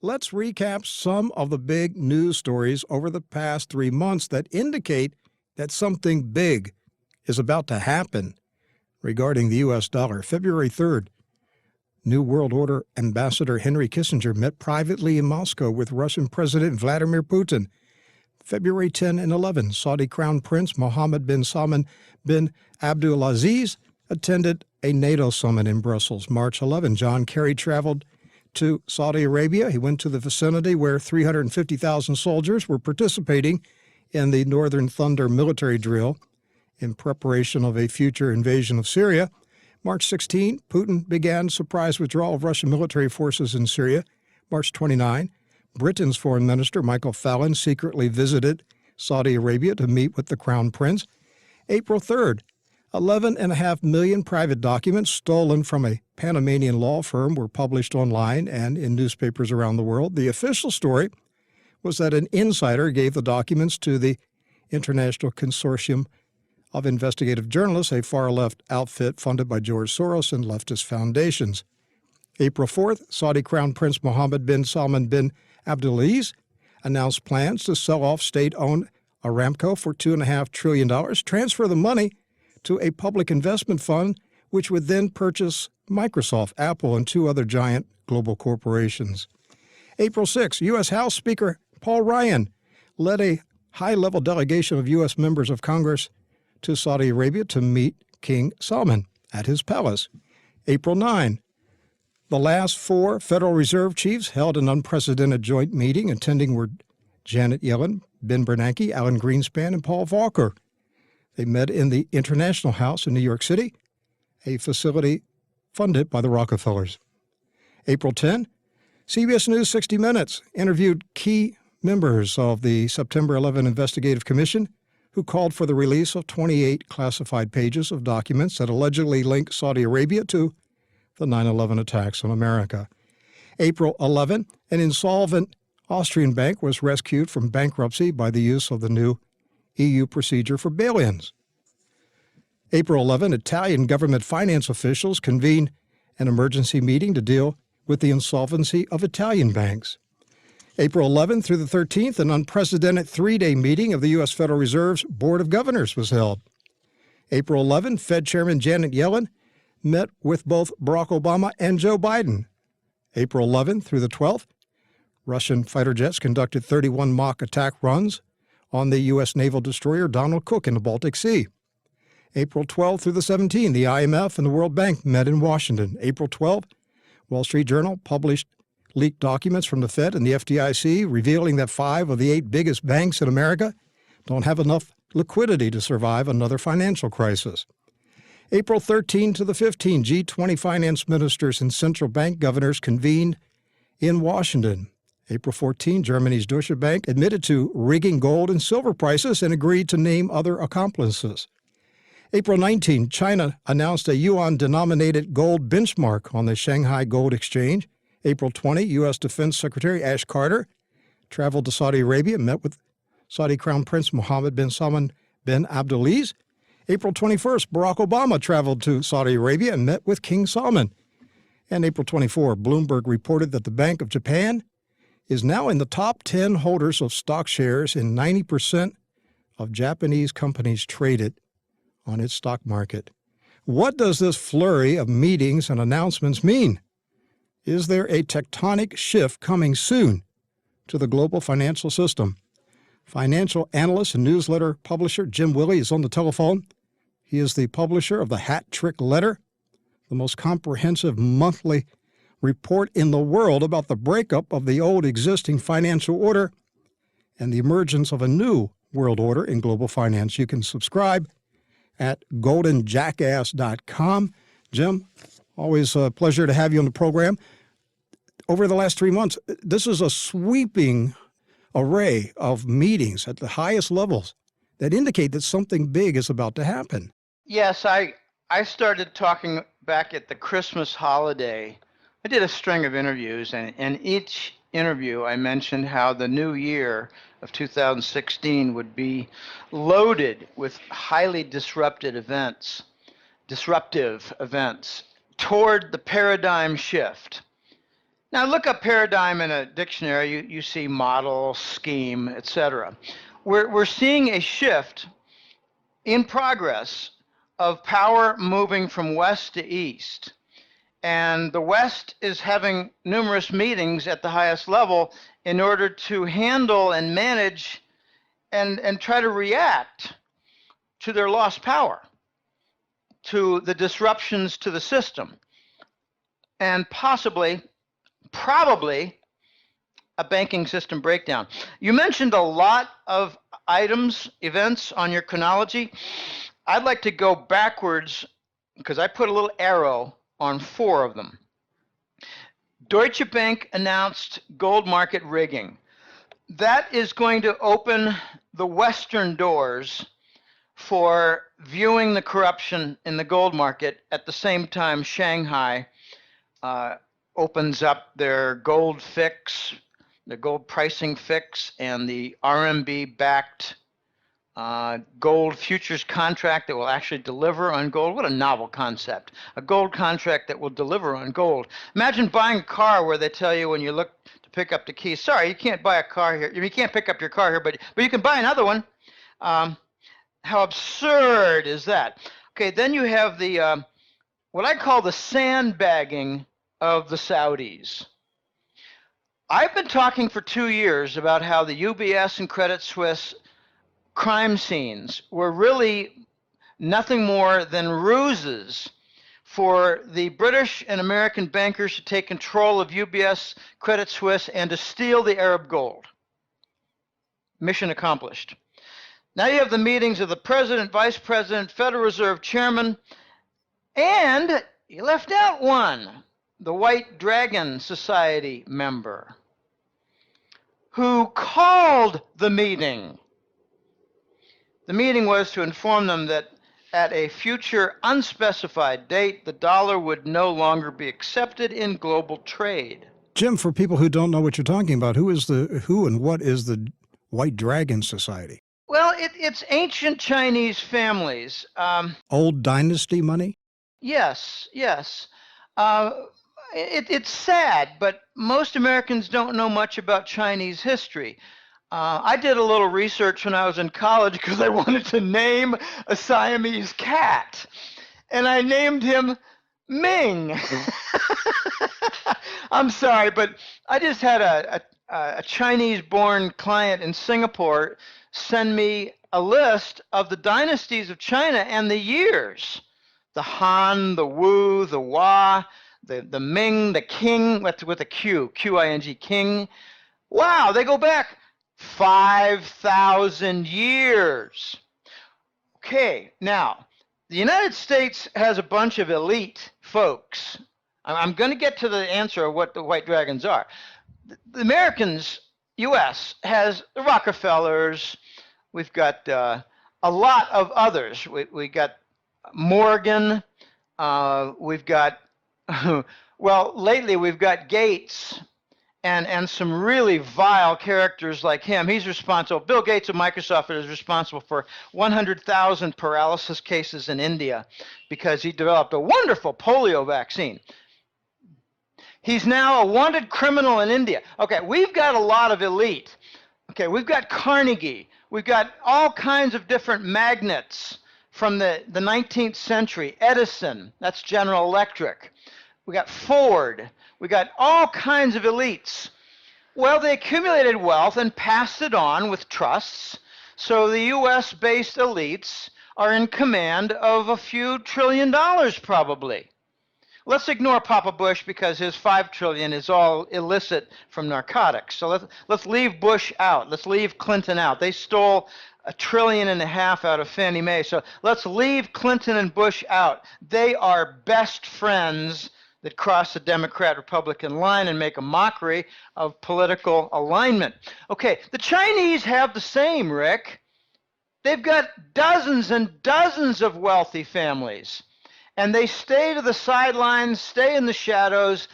let's recap some of the big news stories over the past 3 months that indicate that something big is about to happen regarding the U.S. dollar. February 3rd, New World Order Ambassador Henry Kissinger met privately in Moscow with Russian President Vladimir Putin. February 10 and 11, Saudi Crown Prince Mohammed bin Salman bin Abdulaziz attended a NATO summit in Brussels. March 11, John Kerry traveled to Saudi Arabia. He went to the vicinity where 350,000 soldiers were participating in the Northern Thunder military drill in preparation of a future invasion of Syria. March 16, Putin began surprise withdrawal of Russian military forces in Syria. March 29, Britain's Foreign Minister Michael Fallon secretly visited Saudi Arabia to meet with the Crown Prince. April 3rd, 11.5 million private documents stolen from a Panamanian law firm were published online and in newspapers around the world. The official story was that an insider gave the documents to the International Consortium of Investigative Journalists, a far-left outfit funded by George Soros and leftist foundations. April 4th, Saudi Crown Prince Mohammed bin Salman bin Abdulaziz announced plans to sell off state-owned Aramco for $2.5 trillion, transfer the money to a public investment fund, which would then purchase Microsoft, Apple, and 2 other giant global corporations. April 6, U.S. House Speaker Paul Ryan led a high-level delegation of U.S. members of Congress to Saudi Arabia to meet King Salman at his palace. April 9, the last 4 Federal Reserve chiefs held an unprecedented joint meeting. Attending were Janet Yellen, Ben Bernanke, Alan Greenspan, and Paul Volcker. They met in the International House in New York City, a facility funded by the Rockefellers. April 10, CBS News 60 Minutes interviewed key members of the September 11 Investigative Commission who called for the release of 28 classified pages of documents that allegedly link Saudi Arabia to the 9/11 attacks on America. April 11, an insolvent Austrian bank was rescued from bankruptcy by the use of the new EU procedure for bail-ins. April 11, Italian government finance officials convened an emergency meeting to deal with the insolvency of Italian banks. April 11th through the 13th, an unprecedented 3-day meeting of the U.S. Federal Reserve's Board of Governors was held. April 11, Fed Chairman Janet Yellen met with both Barack Obama and Joe Biden. April 11th through the 12th, Russian fighter jets conducted 31 mock attack runs on the U.S. naval destroyer Donald Cook in the Baltic Sea. April 12th through the 17th, the IMF and the World Bank met in Washington. April 12th, Wall Street Journal published leaked documents from the Fed and the FDIC revealing that 5 of the 8 biggest banks in America don't have enough liquidity to survive another financial crisis. April 13 to the 15th, G20 finance ministers and central bank governors convened in Washington. April 14, Germany's Deutsche Bank admitted to rigging gold and silver prices and agreed to name other accomplices. April 19, China announced a yuan-denominated gold benchmark on the Shanghai Gold Exchange. April 20, U.S. Defense Secretary Ash Carter traveled to Saudi Arabia and met with Saudi Crown Prince Mohammed bin Salman bin Abdulaziz. April 21st, Barack Obama traveled to Saudi Arabia and met with King Salman. And April 24, Bloomberg reported that the Bank of Japan is now in the top 10 holders of stock shares in 90% of Japanese companies traded on its stock market. What does this flurry of meetings and announcements mean? Is there a tectonic shift coming soon to the global financial system? Financial analyst and newsletter publisher Jim Willie is on the telephone. He is the publisher of the Hat Trick Letter, the most comprehensive monthly report in the world about the breakup of the old existing financial order and the emergence of a new world order in global finance. You can subscribe at goldenjackass.com. Jim, always a pleasure to have you on the program. Over the last 3 months, this is a sweeping array of meetings at the highest levels that indicate that something big is about to happen. Yes, I started talking back at the Christmas holiday. I did a string of interviews, and in each interview I mentioned how the new year of 2016 would be loaded with highly disruptive events toward the paradigm shift. Now look up paradigm in a dictionary, you see model, scheme, etc. We're seeing a shift in progress of power moving from west to east. And the West is having numerous meetings at the highest level in order to handle and manage and try to react to their lost power, to the disruptions to the system, and possibly, probably, a banking system breakdown. You mentioned a lot of items, events on your chronology. I'd like to go backwards because I put a little arrow on 4 of them. Deutsche Bank announced gold market rigging. That is going to open the Western doors for viewing the corruption in the gold market. At the same time, Shanghai opens up their gold fix, the gold pricing fix, and the RMB-backed gold futures contract that will actually deliver on gold. What a novel concept. A gold contract that will deliver on gold. Imagine buying a car where they tell you when you look to pick up the keys, sorry, you can't buy a car here. You can't pick up your car here, but you can buy another one. How absurd is that? Okay, then you have the what I call the sandbagging of the Saudis. I've been talking for 2 years about how the UBS and Credit Suisse crime scenes were really nothing more than ruses for the British and American bankers to take control of UBS, Credit Suisse, and to steal the Arab gold. Mission accomplished. Now you have the meetings of the president, vice president, Federal Reserve chairman, and you left out one, the White Dragon Society member, who called the meeting. The meeting was to inform them that at a future unspecified date, the dollar would no longer be accepted in global trade. Jim, for people who don't know what you're talking about, who and what is the White Dragon Society? Well, it's ancient Chinese families. Old dynasty money? Yes, yes. It's sad, but most Americans don't know much about Chinese history. I did a little research when I was in college because I wanted to name a Siamese cat, and I named him Ming. I'm sorry, but I just had a Chinese-born client in Singapore send me a list of the dynasties of China and the years. The Han, the Wu, the Hua, the Ming, the Qing, with a Q, Q-I-N-G, King. Wow, they go back 5,000 years. Okay, now, the United States has a bunch of elite folks. I'm going to get to the answer of what the White Dragons are. The Americans, U.S., has the Rockefellers. We've got a lot of others. We got Morgan. We've got, well, lately we've got Gates. And some really vile characters like him. He's responsible. Bill Gates of Microsoft is responsible for 100,000 paralysis cases in India because he developed a wonderful polio vaccine. He's now a wanted criminal in India. Okay, we've got a lot of elite. Okay, we've got Carnegie. We've got all kinds of different magnates from the 19th century. Edison, that's General Electric. We got Ford. We got all kinds of elites. Well, they accumulated wealth and passed it on with trusts. So the US-based elites are in command of a few $1 trillion probably. Let's ignore Papa Bush because his $5 trillion is all illicit from narcotics. So let's leave Bush out. Let's leave Clinton out. They stole $1.5 trillion out of Fannie Mae. So let's leave Clinton and Bush out. They are best friends that cross the Democrat-Republican line and make a mockery of political alignment. Okay, the Chinese have the same, Rick. They've got dozens and dozens of wealthy families, and they stay to the sidelines, stay in the shadows.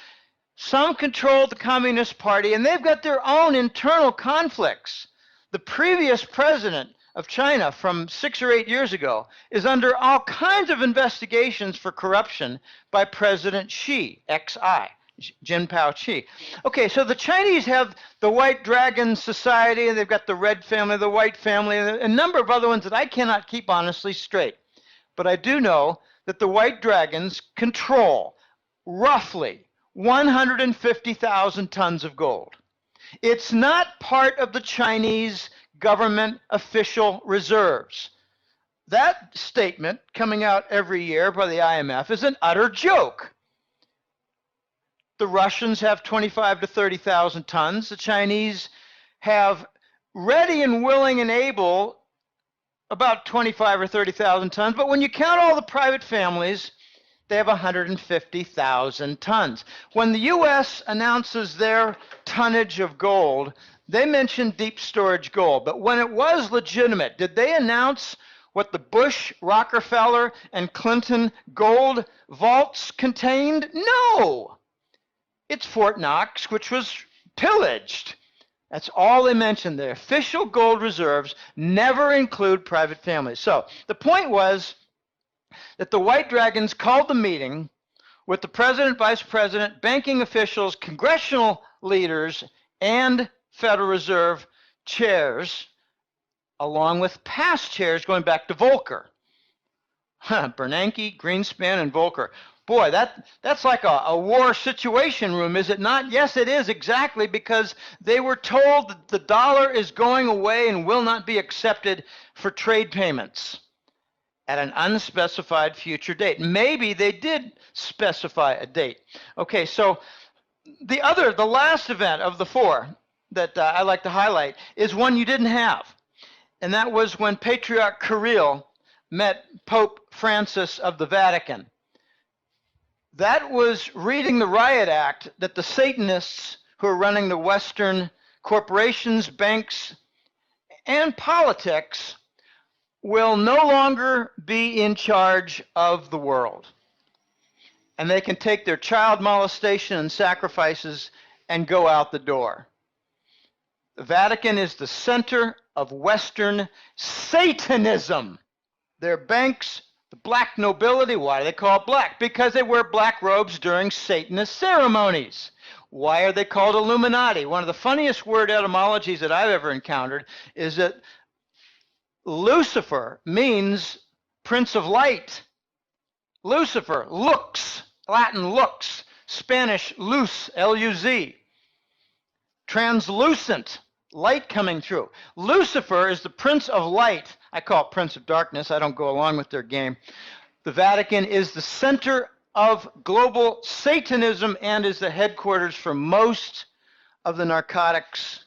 Some control the Communist Party, and they've got their own internal conflicts. The previous president of China from 6 or 8 years ago is under all kinds of investigations for corruption by President Xi, XI, Jinpao Chi. Okay, so the Chinese have the White Dragon Society, and they've got the Red Family, the White Family, and a number of other ones that I cannot keep honestly straight. But I do know that the White Dragons control roughly 150,000 tons of gold. It's not part of the Chinese government official reserves. That statement coming out every year by the IMF is an utter joke. The Russians have 25 to 30,000 tons. The Chinese have ready and willing and able about 25 or 30,000 tons. But when you count all the private families, they have 150,000 tons. When the U.S. announces their tonnage of gold, they mention deep storage gold. But when it was legitimate, did they announce what the Bush, Rockefeller, and Clinton gold vaults contained? No. It's Fort Knox, which was pillaged. That's all they mentioned. The official gold reserves never include private families. So the point was that the White Dragons called the meeting with the president, vice president, banking officials, congressional leaders, and Federal Reserve chairs, along with past chairs going back to Volcker. Bernanke, Greenspan, and Volcker. Boy, that's like a war situation room, is it not? Yes, it is, exactly, because they were told that the dollar is going away and will not be accepted for trade payments at an unspecified future date. Maybe they did specify a date. Okay, so the last event of the four that I like to highlight is one you didn't have, and that was when Patriarch Kirill met Pope Francis of the Vatican. That was reading the riot act that the Satanists who are running the Western corporations, banks, and politics will no longer be in charge of the world. And they can take their child molestation and sacrifices and go out the door. The Vatican is the center of Western Satanism. Their banks, the black nobility, why do they call it black? Because they wear black robes during Satanist ceremonies. Why are they called Illuminati? One of the funniest word etymologies that I've ever encountered is that Lucifer means Prince of Light. Lucifer, lux, Latin lux, Spanish luz, L-U-Z. Translucent, light coming through. Lucifer is the Prince of Light. I call it Prince of Darkness. I don't go along with their game. The Vatican is the center of global Satanism and is the headquarters for most of the narcotics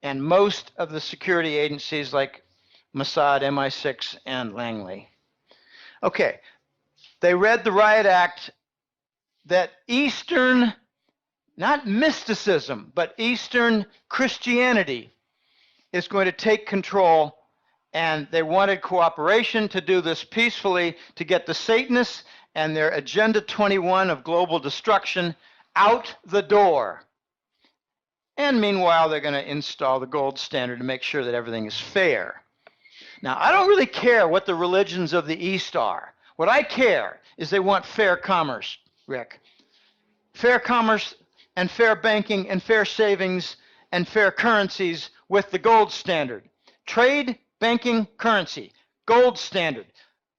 and most of the security agencies like Mossad, MI6, and Langley. Okay, they read the riot act that Eastern, not mysticism, but Eastern Christianity is going to take control, and they wanted cooperation to do this peacefully to get the Satanists and their Agenda 21 of global destruction out the door. And meanwhile, they're going to install the gold standard to make sure that everything is fair. Now, I don't really care what the religions of the East are. What I care is they want fair commerce, Rick. Fair commerce and fair banking and fair savings and fair currencies with the gold standard. Trade, banking, currency, gold standard.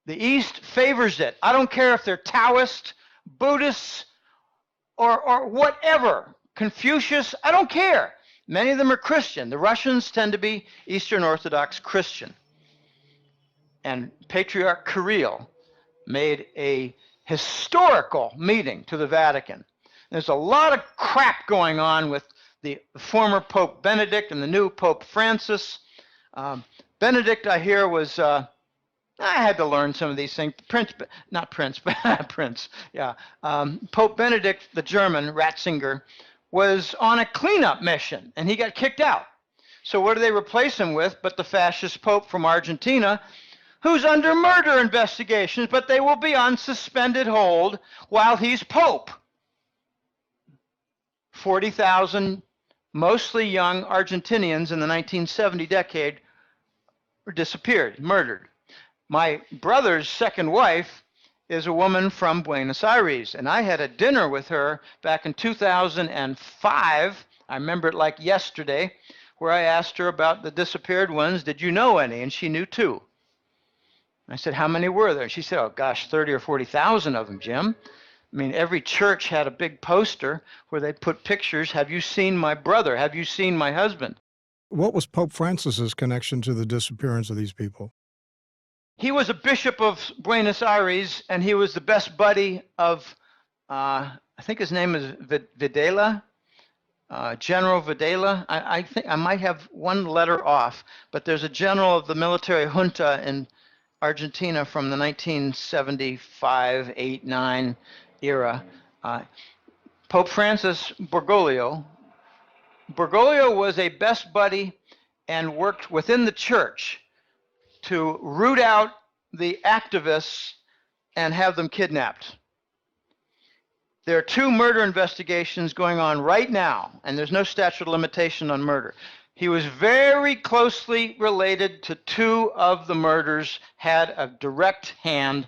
The East favors it. I don't care if they're Taoist, Buddhists, or whatever. Confucius, I don't care. Many of them are Christian. The Russians tend to be Eastern Orthodox Christian. And Patriarch Kirill made a historical meeting to the Vatican. There's a lot of crap going on with the former Pope Benedict and the new Pope Francis. Benedict, I hear, was, I had to learn some of these things. Prince, yeah. Pope Benedict, the German, Ratzinger, was on a cleanup mission, and he got kicked out. So what do they replace him with but the fascist Pope from Argentina, who's under murder investigations, but they will be on suspended hold while he's Pope. 40,000, mostly young Argentinians in the 1970 decade were disappeared, murdered. My brother's second wife is a woman from Buenos Aires, and I had a dinner with her back in 2005. I remember it like yesterday, where I asked her about the disappeared ones. Did you know any? And she knew two. I said, how many were there? And she said, oh gosh, 30 or 40,000 of them, Jim. I mean, every church had a big poster where they put pictures. Have you seen my brother? Have you seen my husband? What was Pope Francis's connection to the disappearance of these people? He was a bishop of Buenos Aires, and he was the best buddy of, I think his name is Videla, General Videla. I think I might have one letter off, but there's a general of the military junta in Argentina from the 1975, 8, 9 era. Pope Francis Bergoglio. Bergoglio was a best buddy and worked within the church to root out the activists and have them kidnapped. There are 2 murder investigations going on right now, and there's no statute of limitation on murder. He was very closely related to 2 of the murders, had a direct hand,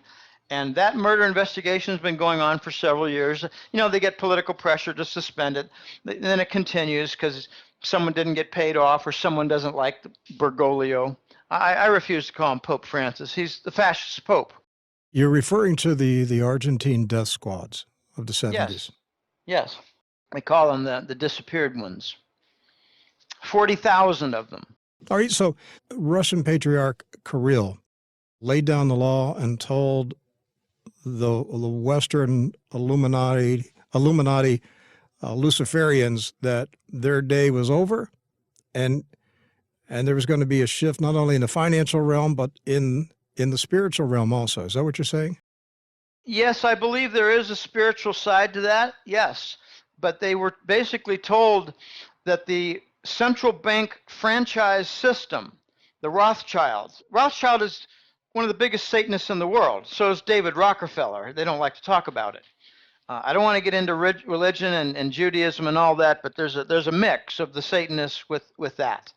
and that murder investigation has been going on for several years. You know, they get political pressure to suspend it. Then it continues because someone didn't get paid off or someone doesn't like Bergoglio. I refuse to call him Pope Francis. He's the fascist pope. You're referring to the Argentine death squads of the 70s. Yes. Yes. They call them the disappeared ones. 40,000 of them. All right, so Russian Patriarch Kirill laid down the law and told the Western Illuminati Luciferians that their day was over, and there was going to be a shift not only in the financial realm, but in the spiritual realm also. Is that what you're saying? Yes, I believe there is a spiritual side to that, yes. But they were basically told that the central bank franchise system, the Rothschild is one of the biggest Satanists in the world. So is David Rockefeller. They don't like to talk about it. I don't want to get into religion and Judaism and all that, but there's a mix of the Satanists with that.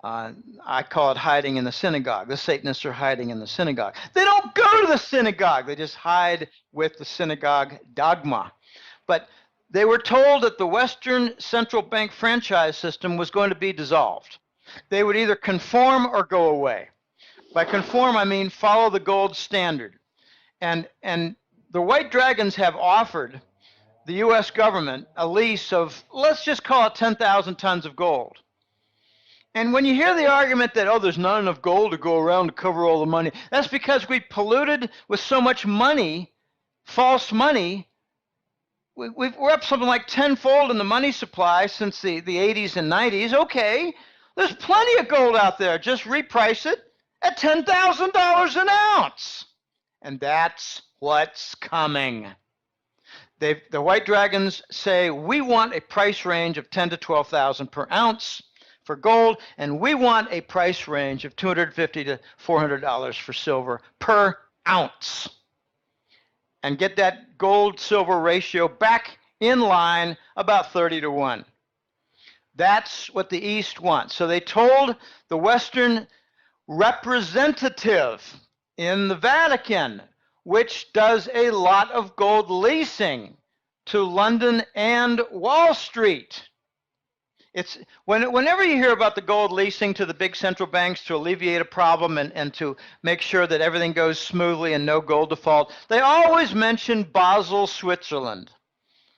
I call it hiding in the synagogue. The Satanists are hiding in the synagogue. They don't go to the synagogue. They just hide with the synagogue dogma. But they were told that the Western central bank franchise system was going to be dissolved. They would either conform or go away. By conform, I mean follow the gold standard. And the White Dragons have offered the U.S. government a lease of, let's just call it 10,000 tons of gold. And when you hear the argument that, oh, there's not enough gold to go around to cover all the money, that's because we polluted with so much money, false money. We're up something like tenfold in the money supply since the 80s and 90s. Okay, there's plenty of gold out there. Just reprice it at $10,000 an ounce. And that's what's coming. The White Dragons say, we want a price range of $10,000 to $12,000 per ounce for gold, and we want a price range of $250 to $400 for silver per ounce. And get that gold-silver ratio back in line about 30 to 1. That's what the East wants. So they told the Western representative in the Vatican, which does a lot of gold leasing to London and Wall Street. It's whenever you hear about the gold leasing to the big central banks to alleviate a problem and to make sure that everything goes smoothly and no gold default, they always mention Basel, Switzerland,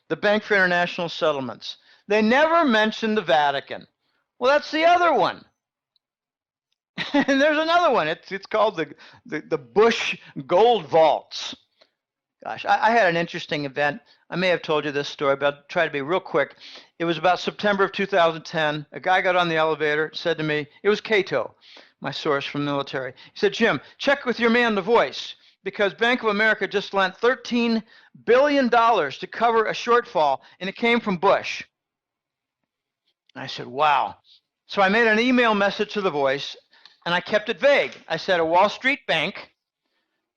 the Bank for International Settlements. They never mention the Vatican. Well, that's the other one. And there's another one. It's called the Bush Gold Vaults. Gosh, I had an interesting event. I may have told you this story, but I'll try to be real quick. It was about September of 2010. A guy got on the elevator, said to me, it was Cato, my source from the military. He said, Jim, check with your man, The Voice, because Bank of America just lent $13 billion to cover a shortfall, and it came from Bush. And I said, wow. So I made an email message to The Voice, and I kept it vague. I said a Wall Street bank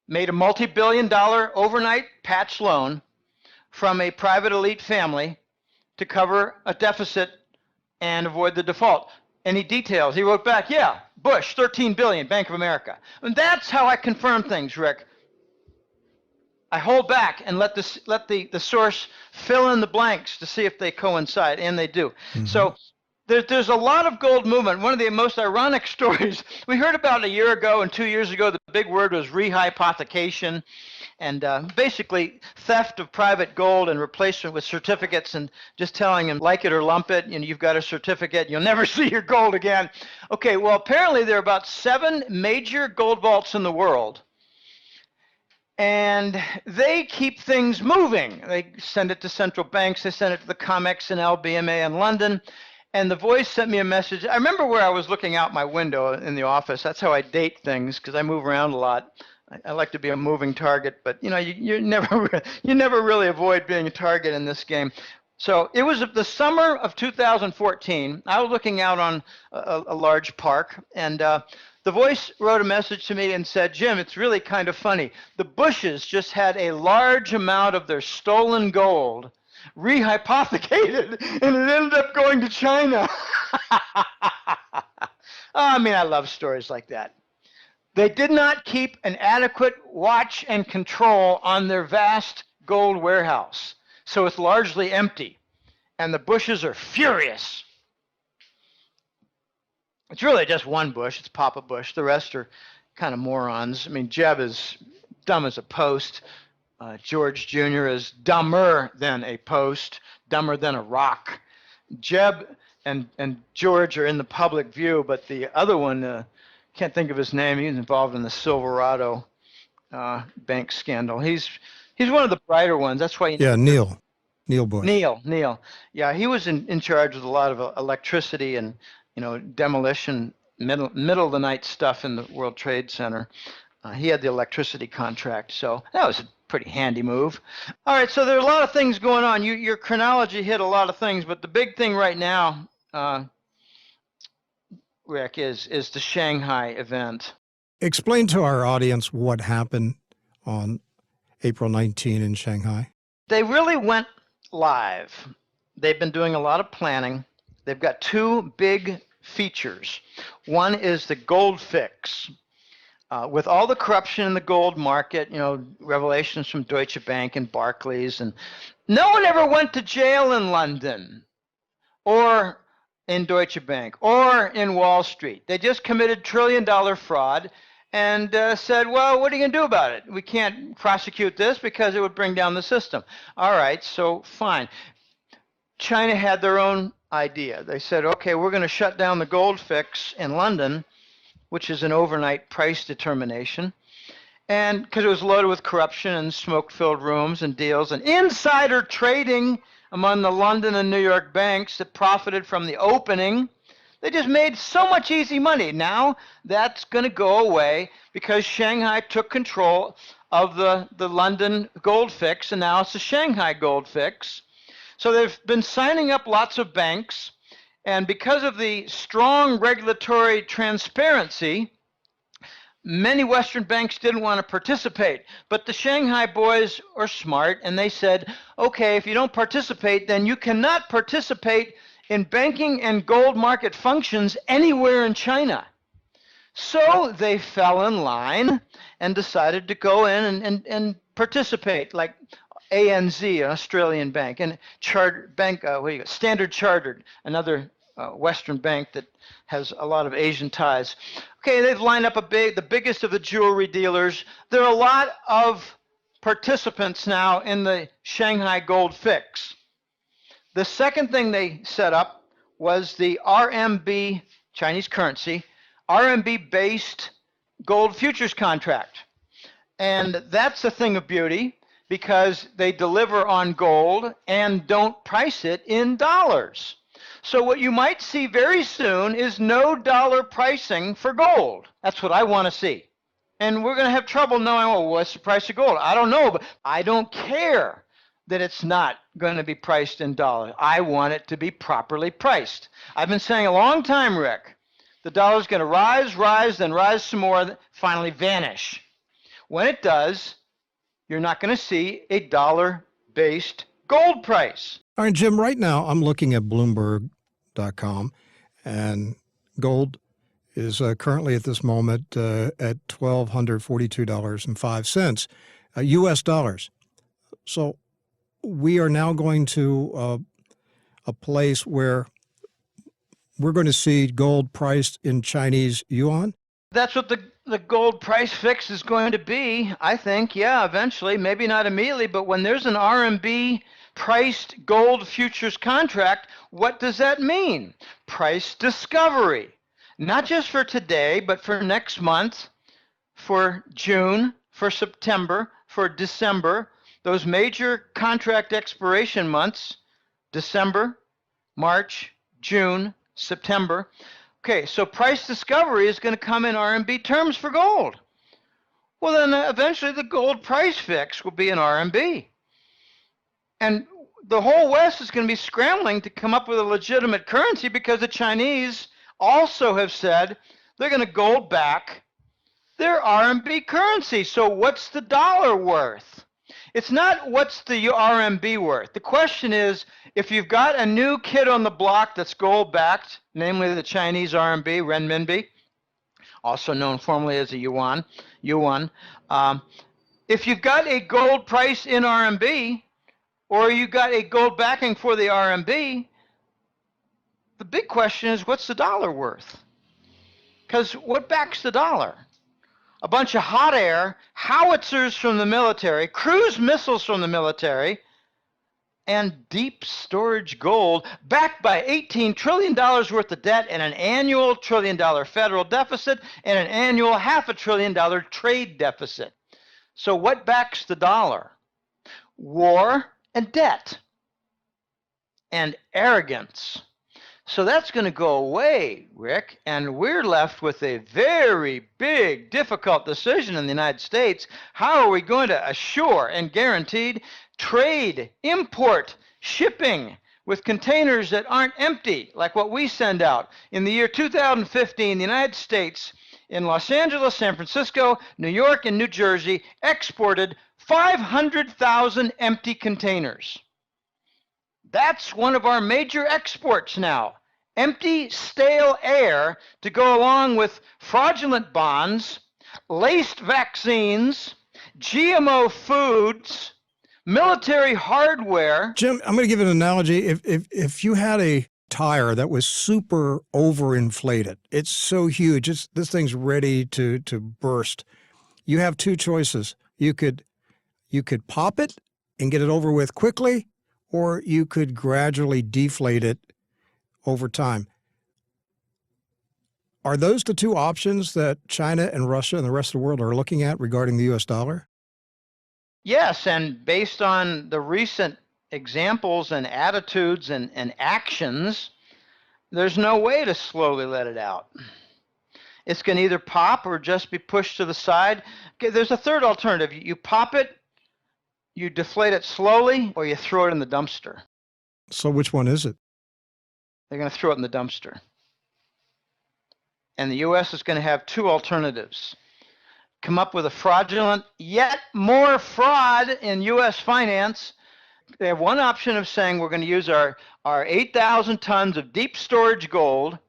made a multi-billion-dollar overnight patch loan from a private elite family to cover a deficit and avoid the default. Any details? He wrote back, yeah, Bush, $13 billion, Bank of America. And that's how I confirm things, Rick. I hold back and let the source fill in the blanks to see if they coincide, and they do. So there's a lot of gold movement. One of the most ironic stories we heard about a year ago and 2 years ago, the big word was rehypothecation, and basically theft of private gold and replacement with certificates, and just telling them, like it or lump it, and you've got a certificate, you'll never see your gold again. Okay, well, apparently there are about 7 major gold vaults in the world, and they keep things moving. They send it to central banks, they send it to the COMEX and LBMA in London. And the Voice sent me a message. I remember where I was looking out my window in the office. That's how I date things, because I move around a lot. I like to be a moving target, but you never really avoid being a target in this game. So it was the summer of 2014. I was looking out on a large park, and the Voice wrote a message to me and said, Jim, it's really kind of funny. The Bushes just had a large amount of their stolen gold rehypothecated, and it ended up going to China. I mean, I love stories like that. They did not keep an adequate watch and control on their vast gold warehouse, so it's largely empty, and the Bushes are furious. It's really just one Bush. It's Papa Bush. The rest are kind of morons. I mean, Jeb is dumb as a post. George Jr. is dumber than a post, dumber than a rock. Jeb and George are in the public view, but the other one, can't think of his name. He's involved in the Silverado bank scandal. He's one of the brighter ones. That's why. Yeah, Neil Bush. Neil. Yeah, he was in charge of a lot of electricity and demolition, middle of the night stuff in the World Trade Center. He had the electricity contract, so that was a pretty handy move. All right, so there are a lot of things going on. Your chronology hit a lot of things, but the big thing right now, Rick, is the Shanghai event. Explain to our audience what happened on April 19 in Shanghai. They really went live. They've been doing a lot of planning. They've got 2 big features. One is the gold fix. With all the corruption in the gold market, revelations from Deutsche Bank and Barclays, and no one ever went to jail in London or in Deutsche Bank or in Wall Street. They just committed trillion-dollar fraud and said, well, what are you going to do about it? We can't prosecute this because it would bring down the system. All right, so fine. China had their own idea. They said, okay, we're going to shut down the gold fix in London, which is an overnight price determination, and because it was loaded with corruption and smoke-filled rooms and deals and insider trading among the London and New York banks that profited from the opening. They just made so much easy money. Now that's going to go away because Shanghai took control of the London gold fix, and now it's the Shanghai gold fix. So they've been signing up lots of banks. And because of the strong regulatory transparency, many Western banks didn't want to participate. But the Shanghai boys are smart, and they said, okay, if you don't participate, then you cannot participate in banking and gold market functions anywhere in China. So they fell in line and decided to go in and participate, like ANZ, an Australian bank, and Standard Chartered, another Western bank that has a lot of Asian ties. Okay, they've lined up the biggest of the jewelry dealers. There are a lot of participants now in the Shanghai gold fix. The second thing they set up was the RMB, Chinese currency, RMB-based gold futures contract. And that's a thing of beauty because they deliver on gold and don't price it in dollars. So what you might see very soon is no dollar pricing for gold. That's what I want to see. And we're going to have trouble knowing, well, what's the price of gold? I don't know, but I don't care that it's not going to be priced in dollars. I want it to be properly priced. I've been saying a long time, Rick, the dollar's going to rise, then rise some more, finally vanish. When it does, you're not going to see a dollar-based gold price. All right, Jim, right now I'm looking at Bloomberg.com, and gold is currently at this moment at $1,242.05. U.S. dollars. So we are now going to a place where we're going to see gold priced in Chinese yuan. That's what the gold price fix is going to be, I think. Yeah, eventually, maybe not immediately, but when there's an RMB priced gold futures contract, what does that mean? Price discovery. Not just for today, but for next month, for June, for September, for December, those major contract expiration months, December, March, June, September. Okay, so price discovery is going to come in RMB terms for gold. Well, then eventually the gold price fix will be in RMB. And the whole West is going to be scrambling to come up with a legitimate currency because the Chinese also have said they're going to gold back their RMB currency. So what's the dollar worth? It's not what's the RMB worth. The question is, if you've got a new kid on the block that's gold-backed, namely the Chinese RMB, renminbi, also known formally as a yuan, if you've got a gold price in RMB, or you've got a gold backing for the RMB, the big question is, what's the dollar worth? Because what backs the dollar? A bunch of hot air, howitzers from the military, cruise missiles from the military, and deep storage gold backed by $18 trillion worth of debt and an annual $1 trillion federal deficit and an annual $500 billion trade deficit. So what backs the dollar? War and debt and arrogance. So that's going to go away, Rick, and we're left with a very big, difficult decision in the United States. How are we going to assure and guaranteed trade, import, shipping with containers that aren't empty, like what we send out? In the year 2015, the United States, in Los Angeles, San Francisco, New York, and New Jersey, exported 500,000 empty containers. That's one of our major exports now. Empty, stale air to go along with fraudulent bonds, laced vaccines, GMO foods, military hardware. Jim, I'm going to give an analogy. If you had a tire that was super overinflated, it's so huge, this thing's ready to burst. You have two choices. You could pop it and get it over with quickly, or you could gradually deflate it over time. Are those the two options that China and Russia and the rest of the world are looking at regarding the U.S. dollar? Yes, and based on the recent examples and attitudes and actions, there's no way to slowly let it out. It's going to either pop or just be pushed to the side. Okay, there's a third alternative. You pop it, you deflate it slowly, or you throw it in the dumpster. So which one is it? They're going to throw it in the dumpster. And the U.S. is going to have two alternatives. Come up with a fraudulent, yet more fraud in U.S. finance. They have one option of saying we're going to use our 8,000 tons of deep storage gold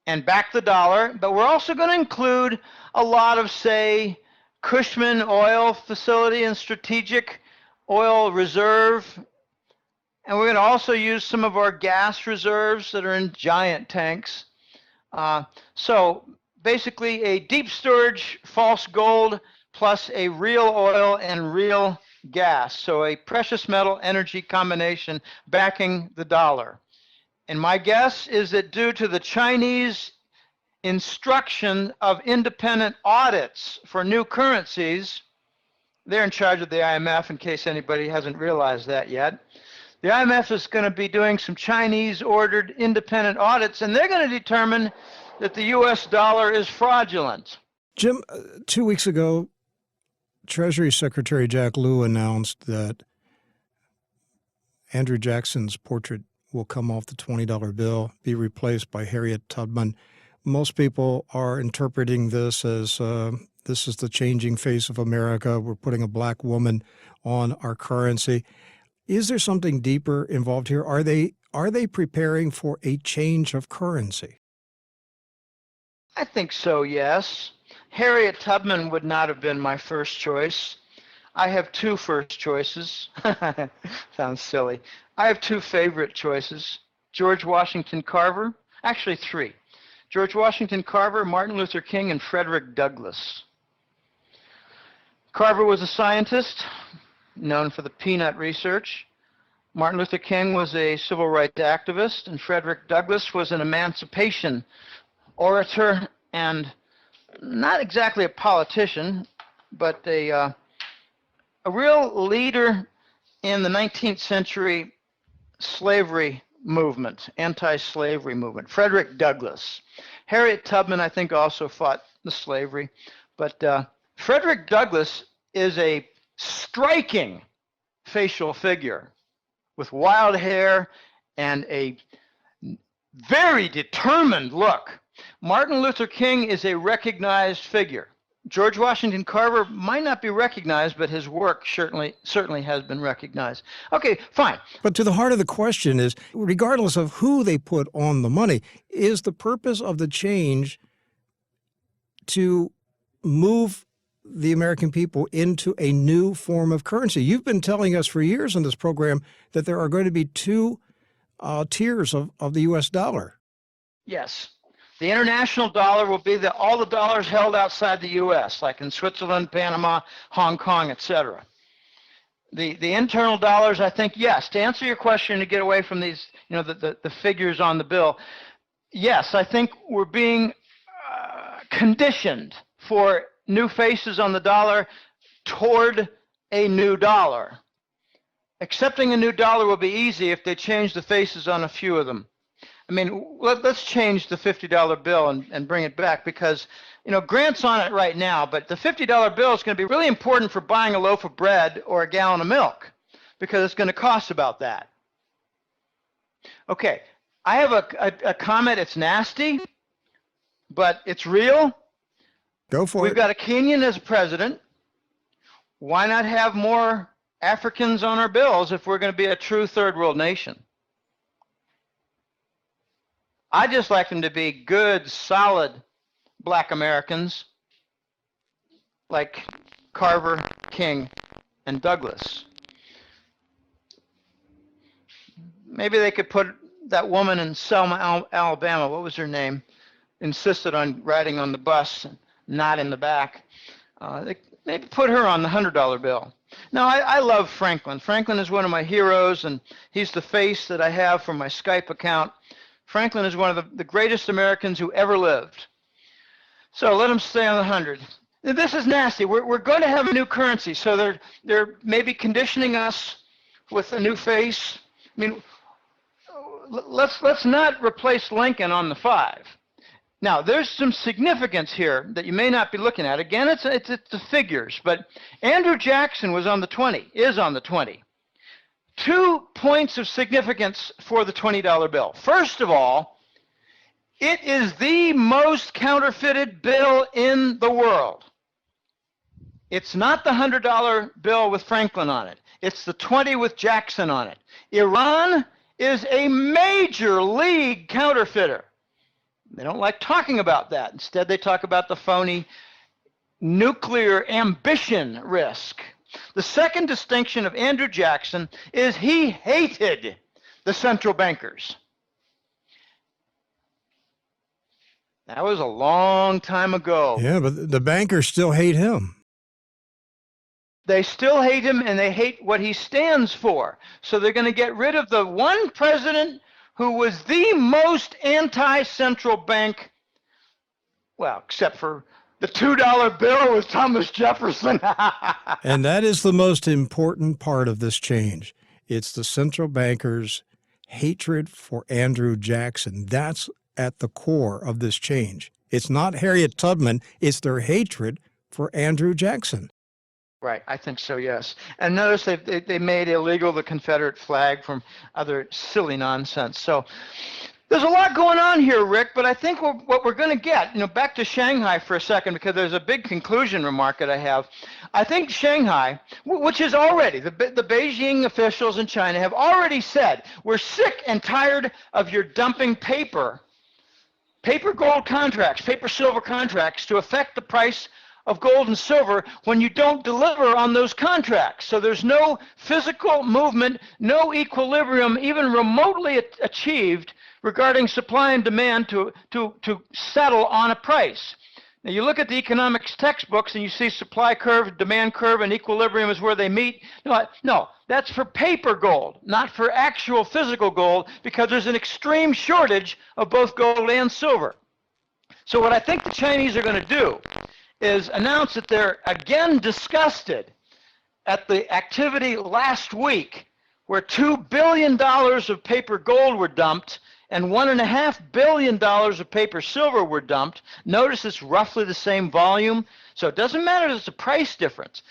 and back the dollar, but we're also going to include a lot of, say, Cushman oil facility and strategic oil reserve. And we're going to also use some of our gas reserves that are in giant tanks. So basically a deep storage false gold plus a real oil and real gas. So a precious metal energy combination backing the dollar. And my guess is that due to the Chinese instruction of independent audits for new currencies, they're in charge of the IMF in case anybody hasn't realized that yet. The IMF is going to be doing some Chinese-ordered independent audits, and they're going to determine that the U.S. dollar is fraudulent. Jim, 2 weeks ago, Treasury Secretary Jack Lew announced that Andrew Jackson's portrait will come off the $20 bill, be replaced by Harriet Tubman. Most people are interpreting this as this is the changing face of America. We're putting a black woman on our currency. Is there something deeper involved here? Are they preparing for a change of currency? I think so, yes. Harriet Tubman would not have been my first choice. I have two first choices. Sounds silly. I have two favorite choices. George Washington Carver, actually three. George Washington Carver, Martin Luther King, and Frederick Douglass. Carver was a scientist known for the peanut research. Martin Luther King was a civil rights activist, and Frederick Douglass was an emancipation orator and not exactly a politician, but a real leader in the 19th century slavery movement, anti-slavery movement. Frederick Douglass. Harriet Tubman, I think, also fought the slavery, but Frederick Douglass is a striking facial figure with wild hair and a very determined look. Martin Luther King is a recognized figure. George Washington Carver might not be recognized, but his work certainly has been recognized. Okay, fine. But to the heart of the question is, regardless of who they put on the money, is the purpose of the change to move the American people into a new form of currency? You've been telling us for years in this program that there are going to be two tiers of the U.S. dollar. Yes. The international dollar will be all the dollars held outside the U.S., like in Switzerland, Panama, Hong Kong, etc. The internal dollars, I think, yes. To answer your question, to get away from these, the figures on the bill, yes, I think we're being conditioned for new faces on the dollar toward a new dollar. Accepting a new dollar will be easy if they change the faces on a few of them. I mean, let's change the $50 bill and bring it back, because, Grant's on it right now, but the $50 bill is going to be really important for buying a loaf of bread or a gallon of milk, because it's going to cost about that. Okay, I have a comment. It's nasty, but it's real. Go for it. We've got a Kenyan as a president. Why not have more Africans on our bills if we're going to be a true third world nation? I just like them to be good, solid black Americans like Carver, King, and Douglass. Maybe they could put that woman in Selma, Alabama, what was her name, insisted on riding on the bus and not in the back. They maybe put her on the $100 bill. Now, I love Franklin. Franklin is one of my heroes, and he's the face that I have for my Skype account. Franklin is one of the greatest Americans who ever lived. So let him stay on the 100. This is nasty. We're going to have a new currency, so they're maybe conditioning us with a new face. I mean, let's not replace Lincoln on the 5. Now, there's some significance here that you may not be looking at. Again, it's the figures, but Andrew Jackson was on the 20, is on the 20. 2 points of significance for the $20 bill. First of all, it is the most counterfeited bill in the world. It's not the $100 bill with Franklin on it. It's the 20 with Jackson on it. Iran is a major league counterfeiter. They don't like talking about that. Instead, they talk about the phony nuclear ambition risk. The second distinction of Andrew Jackson is he hated the central bankers. That was a long time ago. Yeah, but the bankers still hate him. They still hate him, and they hate what he stands for. So they're going to get rid of the one president who was the most anti-central bank, well, except for the $2 bill with Thomas Jefferson. And that is the most important part of this change. It's the central bankers' hatred for Andrew Jackson. That's at the core of this change. It's not Harriet Tubman. It's their hatred for Andrew Jackson. Right, I think so, yes. And notice they made illegal the Confederate flag from other silly nonsense. So there's a lot going on here, Rick, but I think what we're going to get, back to Shanghai for a second, because there's a big conclusion remark that I have. I think Shanghai, which is already, the Beijing officials in China have already said, we're sick and tired of your dumping paper gold contracts, paper silver contracts to affect the price of gold and silver when you don't deliver on those contracts. So there's no physical movement, no equilibrium even remotely achieved regarding supply and demand to settle on a price. Now you look at the economics textbooks and you see supply curve, demand curve, and equilibrium is where they meet. No, that's for paper gold, not for actual physical gold, because there's an extreme shortage of both gold and silver. So what I think the Chinese are going to do is announce that they're again disgusted at the activity last week where $2 billion of paper gold were dumped and $1.5 billion of paper silver were dumped. Notice it's roughly the same volume, so it doesn't matter if it's a price difference.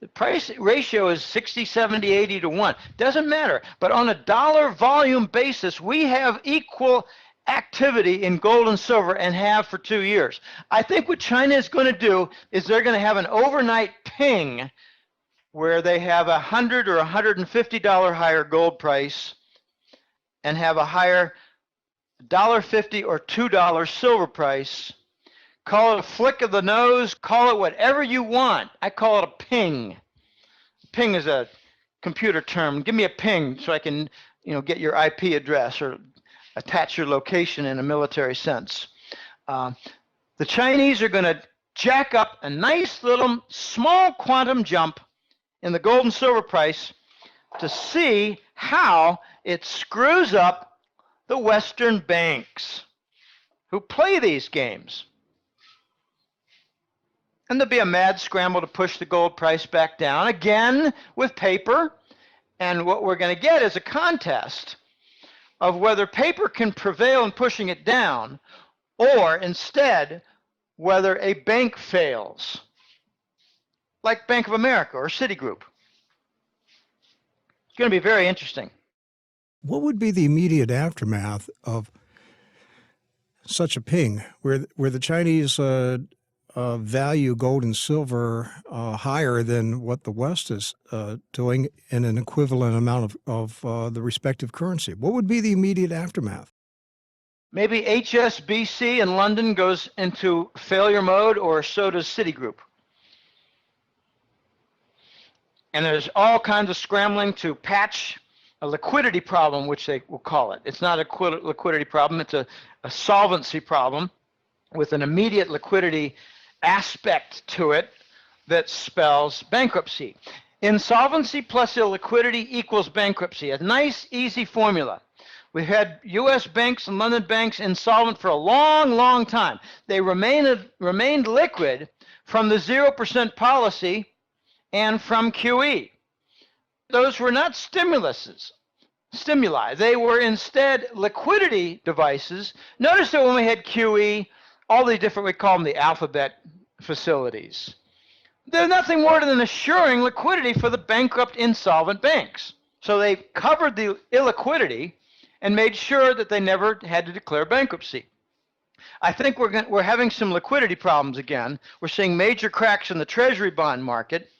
The price ratio is 60, 70, 80 to 1. Doesn't matter. But on a dollar volume basis, we have equal activity in gold and silver and have for 2 years. I think what China is going to do is they're going to have an overnight ping where they have $100 or $150 higher gold price and have a higher $1.50 or $2 silver price. Call it a flick of the nose, call it whatever you want. I call it a ping. Ping is a computer term. Give me a ping so I can, get your IP address or attach your location in a military sense. The Chinese are going to jack up a nice little small quantum jump in the gold and silver price to see how it screws up the Western banks who play these games. And there'll be a mad scramble to push the gold price back down, again with paper. And what we're going to get is a contest of whether paper can prevail in pushing it down, or instead, whether a bank fails, like Bank of America or Citigroup. It's going to be very interesting. What would be the immediate aftermath of such a ping, where the Chinese value gold and silver higher than what the West is doing in an equivalent amount of the respective currency? What would be the immediate aftermath? Maybe HSBC in London goes into failure mode, or so does Citigroup. And there's all kinds of scrambling to patch a liquidity problem, which they will call it. It's not a liquidity problem, it's a solvency problem with an immediate liquidity aspect to it that spells bankruptcy. Insolvency plus illiquidity equals bankruptcy. A nice, easy formula. We've had U.S. banks and London banks insolvent for a long, long time. They remained liquid from the 0% policy and from QE. Those were not stimuli. They were instead liquidity devices. Notice that when we had QE, all the different, we call them the alphabet facilities. They're nothing more than assuring liquidity for the bankrupt, insolvent banks. So they covered the illiquidity and made sure that they never had to declare bankruptcy. I think we're having some liquidity problems again. We're seeing major cracks in the Treasury bond market.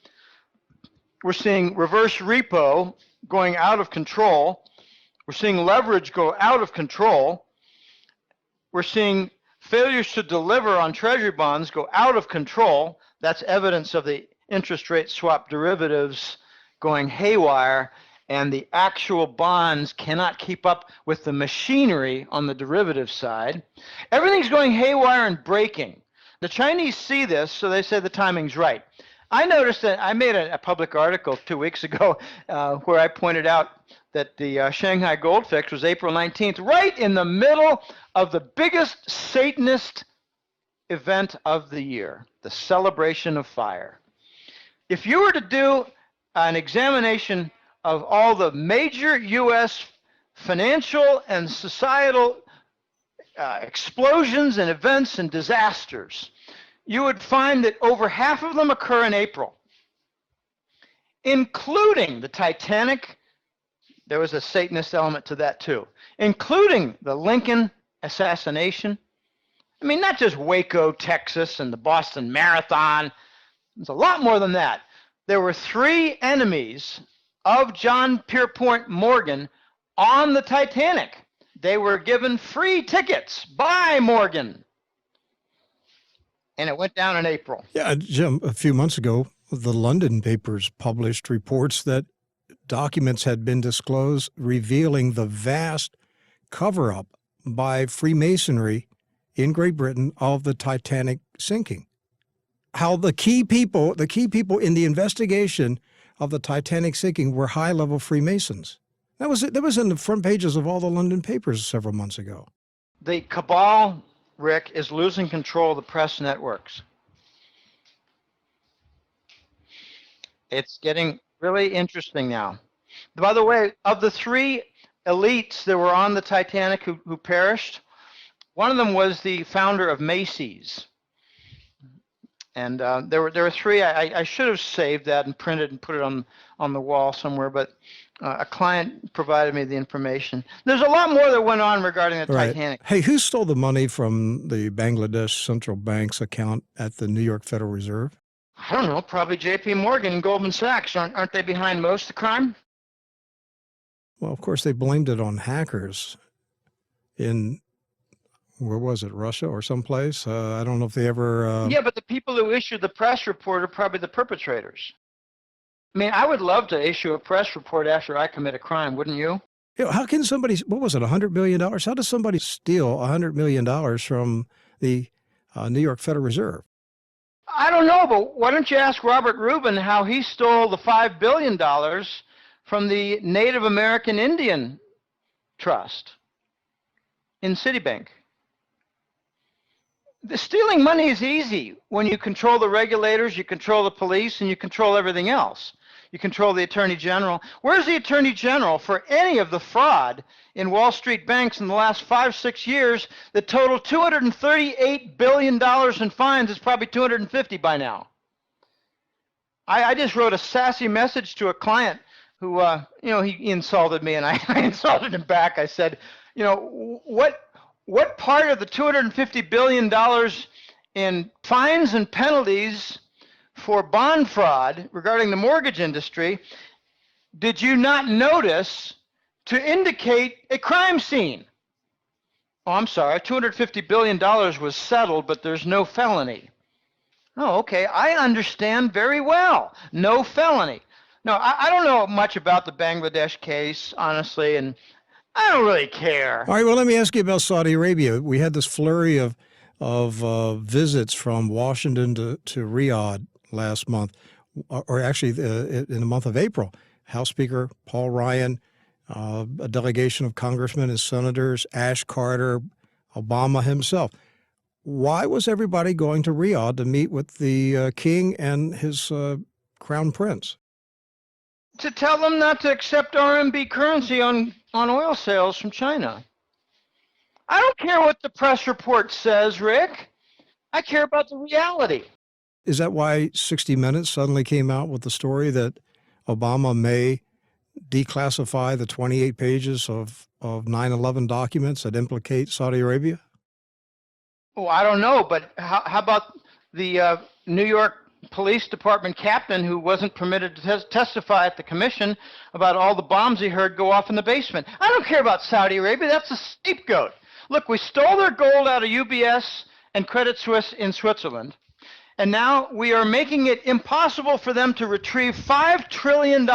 We're seeing reverse repo going out of control. We're seeing leverage go out of control. We're seeing failures to deliver on Treasury bonds go out of control. That's evidence of the interest rate swap derivatives going haywire, and the actual bonds cannot keep up with the machinery on the derivative side. Everything's going haywire and breaking. The Chinese see this, so they say the timing's right. I noticed that I made a public article 2 weeks ago where I pointed out that the Shanghai Gold Fix was April 19th, right in the middle of the biggest Satanist event of the year, the celebration of fire. If you were to do an examination of all the major U.S. financial and societal explosions and events and disasters, you would find that over half of them occur in April, including the Titanic. There was a Satanist element to that too, including the Lincoln assassination. I mean, not just Waco, Texas, and the Boston Marathon. It's a lot more than that. There were 3 enemies of John Pierpont Morgan on the Titanic. They were given free tickets by Morgan. and it went down in April. Yeah, Jim, a few months ago, the London papers published reports that documents had been disclosed revealing the vast cover-up by Freemasonry in Great Britain of the Titanic sinking. How the key people in the investigation of the Titanic sinking were high-level Freemasons. That was in the front pages of all the London papers several months ago. The cabal, Rick, is losing control of the press networks. It's getting really interesting now. By the way, of the three elites that were on the Titanic who perished, one of them was the founder of Macy's. And there were three. I should have saved that and printed and put it on the wall somewhere, but a client provided me the information. There's a lot more that went on regarding the Titanic. Hey, who stole the money from the Bangladesh Central Bank's account at the New York Federal Reserve? I don't know, probably J.P. Morgan and Goldman Sachs. Aren't they behind most of the crime? Well, of course, they blamed it on hackers in, where was it, Russia or someplace? I don't know if they ever... Yeah, but the people who issued the press report are probably the perpetrators. I mean, I would love to issue a press report after I commit a crime, wouldn't you? You know, how can somebody, what was it, $100 million? How does somebody steal $100 million from the New York Federal Reserve? I don't know, but why don't you ask Robert Rubin how he stole the $5 billion from the Native American Indian Trust in Citibank? The stealing money is easy when you control the regulators, you control the police, and you control everything else. You control the Attorney General. Where's the Attorney General for any of the fraud in Wall Street banks in the last 5-6 years that totaled $238 billion in fines? It's probably 250 by now. I just wrote a sassy message to a client who, he insulted me, and I insulted him back. I said, what part of the $250 billion in fines and penalties for bond fraud regarding the mortgage industry did you not notice to indicate a crime scene? Oh, I'm sorry, $250 billion was settled, but there's no felony. Oh, okay, I understand very well. No felony. No, I don't know much about the Bangladesh case, honestly, and I don't really care. All right, well, let me ask you about Saudi Arabia. We had this flurry of visits from Washington to Riyadh last month, or actually in the month of April. House Speaker Paul Ryan, a delegation of congressmen and senators, Ash Carter, Obama himself. Why was everybody going to Riyadh to meet with the king and his crown prince? To tell them not to accept RMB currency on oil sales from China. I don't care what the press report says, Rick. I care about the reality. Is that why 60 Minutes suddenly came out with the story that Obama may declassify the 28 pages of 9/11 documents that implicate Saudi Arabia? Oh, I don't know, but how about the New York Police Department captain who wasn't permitted to testify at the commission about all the bombs he heard go off in the basement? I don't care about Saudi Arabia. That's a scapegoat. Look, we stole their gold out of UBS and Credit Suisse in Switzerland. And now we are making it impossible for them to retrieve $5 trillion,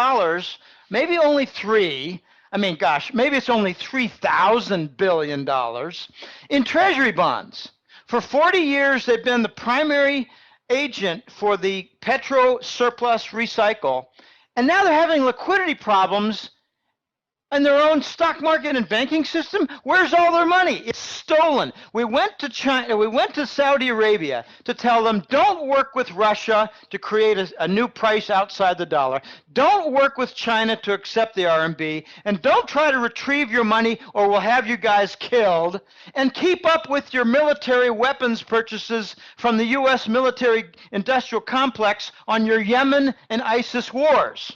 maybe only three. I mean, gosh, maybe it's only $3,000 billion in treasury bonds. For 40 years, they've been the primary agent for the petro surplus recycle. And now they're having liquidity problems in their own stock market and banking system. Where's all their money? It's stolen. We went to China, we went to Saudi Arabia to tell them, don't work with Russia to create a new price outside the dollar. Don't work with China to accept the RMB. And don't try to retrieve your money or we'll have you guys killed. And keep up with your military weapons purchases from the U.S. military industrial complex on your Yemen and ISIS wars.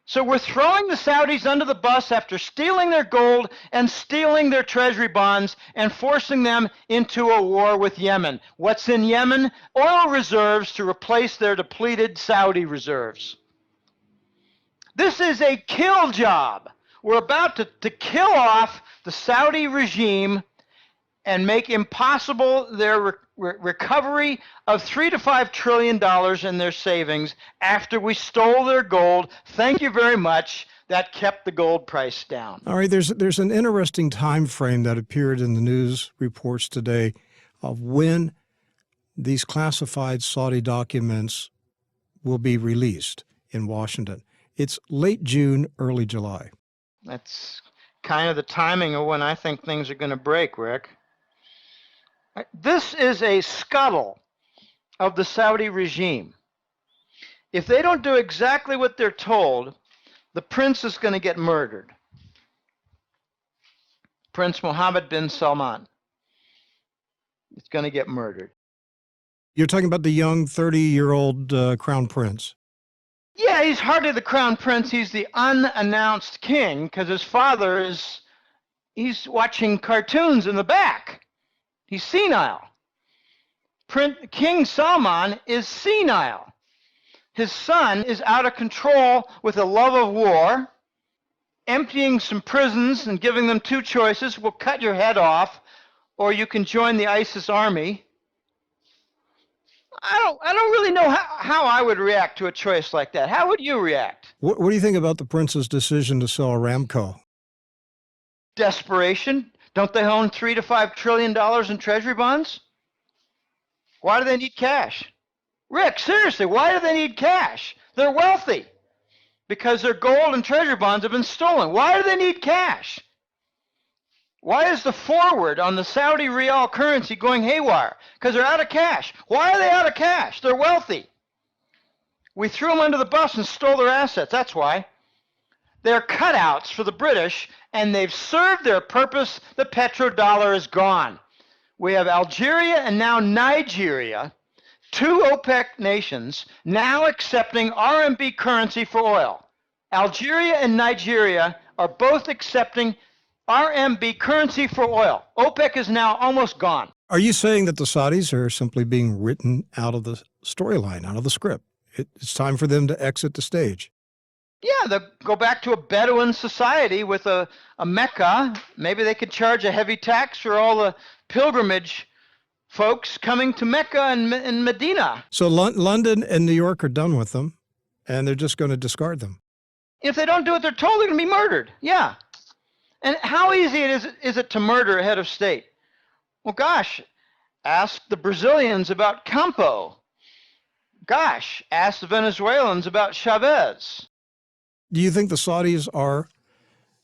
So we're throwing the Saudis under the bus after stealing their gold and stealing their treasury bonds and forcing them into a war with Yemen. What's in Yemen? Oil reserves to replace their depleted Saudi reserves. This is a kill job. We're about to kill off the Saudi regime and make impossible their recovery of $3 to $5 trillion in their savings after we stole their gold. Thank you very much. That kept the gold price down. All right, there's an interesting time frame that appeared in the news reports today of when these classified Saudi documents will be released in Washington. It's late June, early July. That's kind of the timing of when I think things are going to break, Rick. This is a scuttle of the Saudi regime. If they don't do exactly what they're told, the prince is going to get murdered. Prince Mohammed bin Salman is going to get murdered. You're talking about the young 30-year-old crown prince. Yeah, he's hardly the crown prince. He's the unannounced king because his father he's watching cartoons in the back. He's senile. King Salman is senile. His son is out of control with a love of war, emptying some prisons and giving them two choices. We'll cut your head off, or you can join the ISIS army. I don't really know how I would react to a choice like that. How would you react? What do you think about the prince's decision to sell Aramco? Desperation. Don't they own $3 to $5 trillion in treasury bonds? Why do they need cash? Rick, seriously, why do they need cash? They're wealthy because their gold and treasury bonds have been stolen. Why do they need cash? Why is the forward on the Saudi rial currency going haywire? Because they're out of cash. Why are they out of cash? They're wealthy. We threw them under the bus and stole their assets. That's why. They're cutouts for the British, and they've served their purpose. The petrodollar is gone. We have Algeria and now Nigeria, two OPEC nations, now accepting RMB currency for oil. Algeria and Nigeria are both accepting RMB currency for oil. OPEC is now almost gone. Are you saying that the Saudis are simply being written out of the storyline, out of the script? It's time for them to exit the stage. Yeah, they'll go back to a Bedouin society with a Mecca. Maybe they could charge a heavy tax for all the pilgrimage folks coming to Mecca and Medina. So London and New York are done with them, and they're just going to discard them. If they don't do what they're told, they're going to be murdered. Yeah. And how easy is it to murder a head of state? Well, gosh, ask the Brazilians about Campo. Gosh, ask the Venezuelans about Chavez. Do you think the Saudis are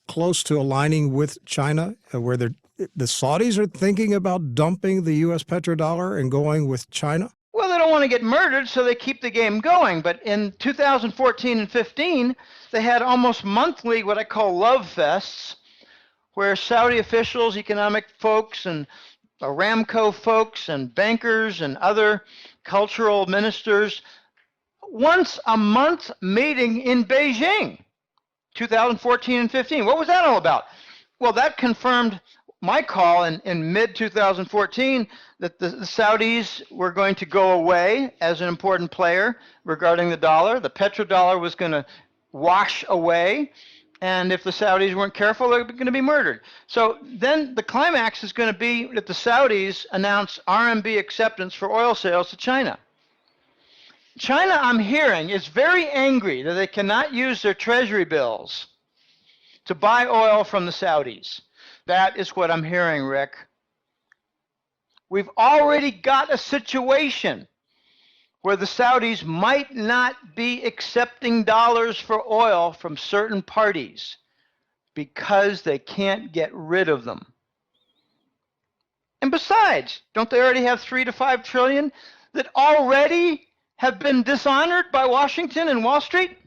close to aligning with China, where the Saudis are thinking about dumping the U.S. petrodollar and going with China? Well, they don't want to get murdered, so they keep the game going. But in 2014 and 15, they had almost monthly what I call love fests, where Saudi officials, economic folks, and Aramco folks, and bankers, and other cultural ministers, once a month meeting in Beijing, 2014 and 15. What was that all about? Well, that confirmed my call in mid-2014 that the Saudis were going to go away as an important player regarding the dollar. The petrodollar was going to wash away, and if the Saudis weren't careful, they were going to be murdered. So then the climax is going to be that the Saudis announce RMB acceptance for oil sales to China. China, I'm hearing, is very angry that they cannot use their treasury bills to buy oil from the Saudis. That is what I'm hearing, Rick. We've already got a situation where the Saudis might not be accepting dollars for oil from certain parties because they can't get rid of them. And besides, don't they already have $3 to $5 trillion that already have been dishonored by Washington and Wall Street?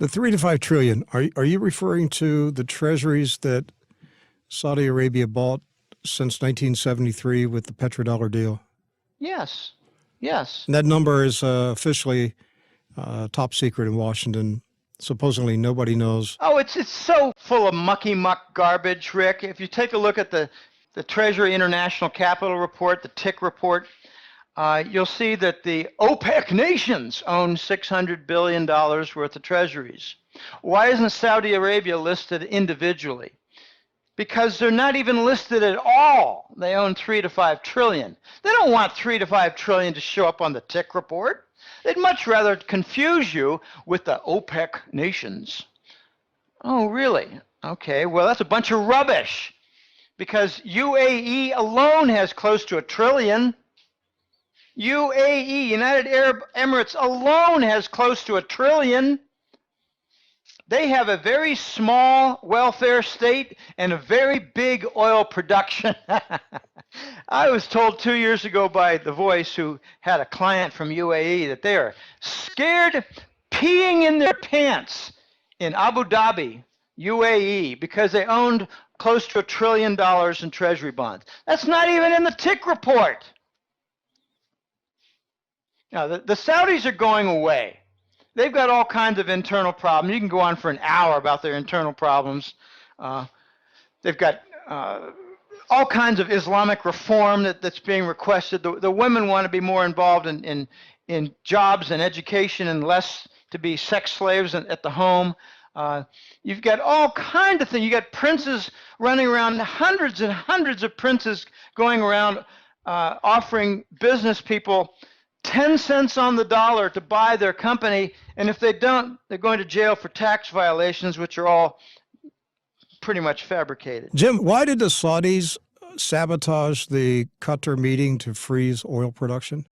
The $3 to $5 trillion, are you referring to the treasuries that Saudi Arabia bought since 1973 with the petrodollar deal? Yes, yes. And that number is officially top secret in Washington. Supposedly nobody knows. Oh, it's so full of mucky-muck garbage, Rick. If you take a look at the Treasury International Capital Report, the TIC report, you'll see that the OPEC nations own $600 billion worth of treasuries. Why isn't Saudi Arabia listed individually? because they're not even listed at all. They own 3 to 5 trillion. They don't want 3 to 5 trillion to show up on the tick report. They'd much rather confuse you with the OPEC nations. Oh, really? Okay, well, that's a bunch of rubbish, because UAE alone has close to $1 trillion. UAE, United Arab Emirates alone has close to $1 trillion. They have a very small welfare state and a very big oil production. I was told 2 years ago by The Voice, who had a client from UAE, that they are scared peeing in their pants in Abu Dhabi, UAE, because they owned close to $1 trillion in treasury bonds. That's not even in the tick report. Now, the Saudis are going away. They've got all kinds of internal problems. You can go on for an hour about their internal problems. They've got all kinds of Islamic reform that's being requested. The women want to be more involved in jobs and education and less to be sex slaves at the home. You've got all kinds of things. You've got princes running around, hundreds and hundreds of princes going around offering business people 10 cents on the dollar to buy their company, and if they don't, they're going to jail for tax violations, which are all pretty much fabricated. Jim, why did the Saudis sabotage the Qatar meeting to freeze oil production?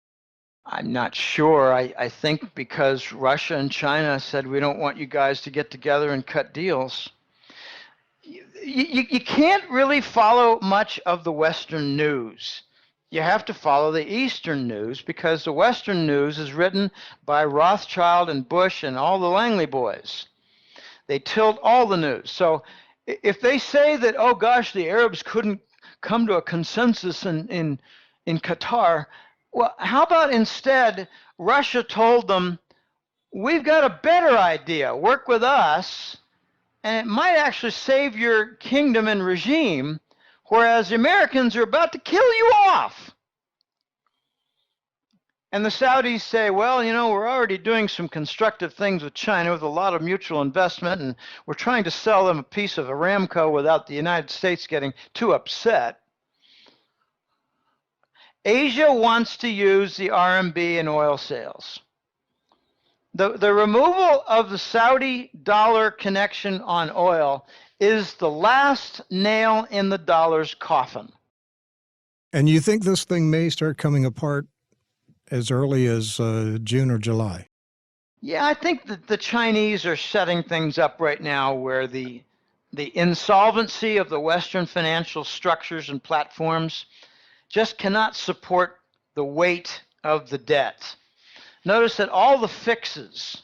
I'm not sure. I think because Russia and China said, we don't want you guys to get together and cut deals. You can't really follow much of the Western news. You have to follow the Eastern news, because the Western news is written by Rothschild and Bush and all the Langley boys. They tilt all the news. So if they say that, oh gosh, the Arabs couldn't come to a consensus in Qatar, well, how about instead Russia told them, we've got a better idea, work with us, and it might actually save your kingdom and regime, whereas the Americans are about to kill you off. And the Saudis say, well, you know, we're already doing some constructive things with China with a lot of mutual investment, and we're trying to sell them a piece of Aramco without the United States getting too upset. Asia wants to use the RMB in oil sales. The removal of the Saudi dollar connection on oil is the last nail in the dollar's coffin. And you think this thing may start coming apart as early as June or July? Yeah, I think that the Chinese are setting things up right now where the insolvency of the Western financial structures and platforms just cannot support the weight of the debt. Notice that all the fixes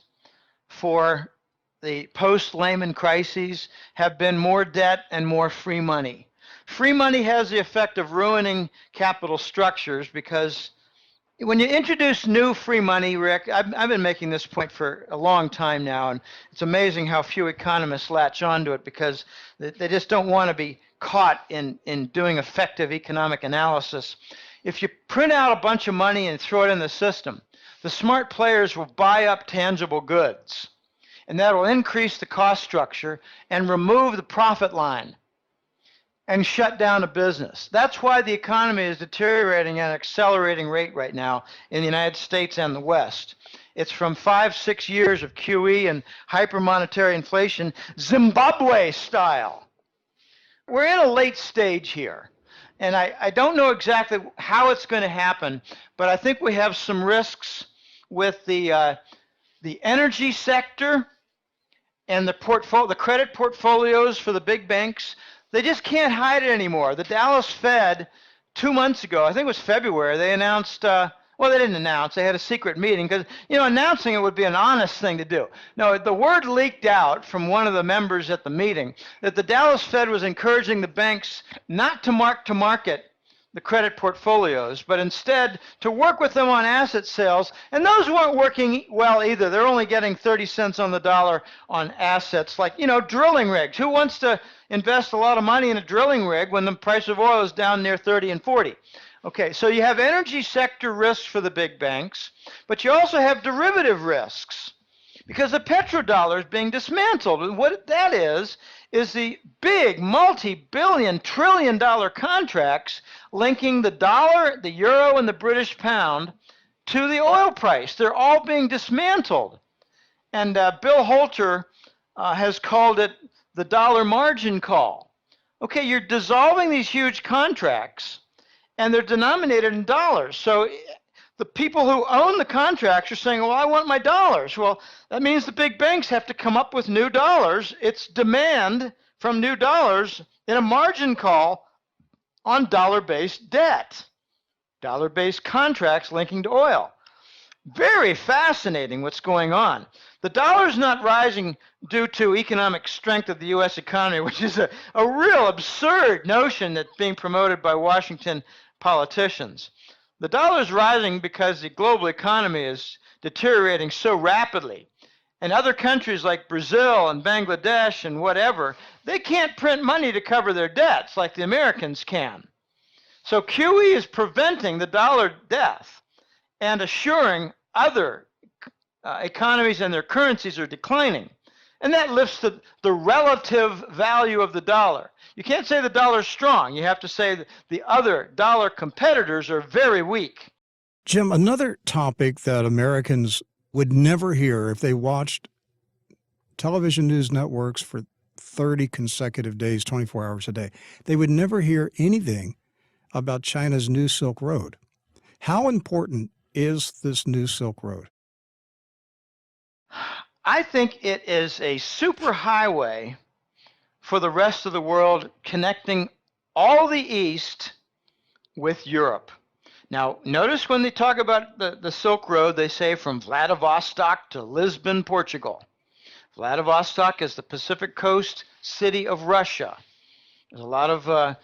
for the post-Lehman crises have been more debt and more free money. Free money has the effect of ruining capital structures, because when you introduce new free money, Rick, I've been making this point for a long time now, and it's amazing how few economists latch onto it, because they just don't want to be caught in doing effective economic analysis. If you print out a bunch of money and throw it in the system, the smart players will buy up tangible goods, and that will increase the cost structure and remove the profit line and shut down a business. That's why the economy is deteriorating at an accelerating rate right now in the United States and the West. It's from 5-6 years of QE and hypermonetary inflation, Zimbabwe style. We're in a late stage here, and I don't know exactly how it's going to happen, but I think we have some risks with the energy sector and the credit portfolios for the big banks. They just can't hide it anymore. The Dallas Fed, 2 months ago, I think it was February, they announced, well, they didn't announce, they had a secret meeting, because, you know, announcing it would be an honest thing to do. No, the word leaked out from one of the members at the meeting that the Dallas Fed was encouraging the banks not to mark to market the credit portfolios, but instead to work with them on asset sales, and those weren't working well either. They're only getting 30 cents on the dollar on assets like, you know, drilling rigs. Who wants to invest a lot of money in a drilling rig when the price of oil is down near 30 and 40? Okay, so you have energy sector risks for the big banks, but you also have derivative risks, because the petrodollar is being dismantled. And what that is is the big multi-billion, trillion-dollar contracts linking the dollar, the euro, and the British pound to the oil price. They're all being dismantled. And Bill Holter has called it the dollar margin call. Okay, you're dissolving these huge contracts, and they're denominated in dollars. So the people who own the contracts are saying, well, I want my dollars. Well, that means the big banks have to come up with new dollars. It's demand from new dollars in a margin call on dollar-based debt, dollar-based contracts linking to oil. Very fascinating what's going on. The dollar's not rising due to economic strength of the U.S. economy, which is a real absurd notion that's being promoted by Washington politicians. The dollar's rising because the global economy is deteriorating so rapidly. And other countries like Brazil and Bangladesh and whatever, they can't print money to cover their debts like the Americans can. So QE is preventing the dollar death and assuring other economies and their currencies are declining. And that lifts the relative value of the dollar. You can't say the dollar's strong. You have to say that the other dollar competitors are very weak. Jim, another topic that Americans would never hear if they watched television news networks for 30 consecutive days, 24 hours a day, they would never hear anything about China's new Silk Road. How important is this new Silk Road? I think it is a superhighway for the rest of the world, connecting all the East with Europe. Now, notice when they talk about the Silk Road, they say from Vladivostok to Lisbon, Portugal. Vladivostok is the Pacific coast city of Russia. There's a lot of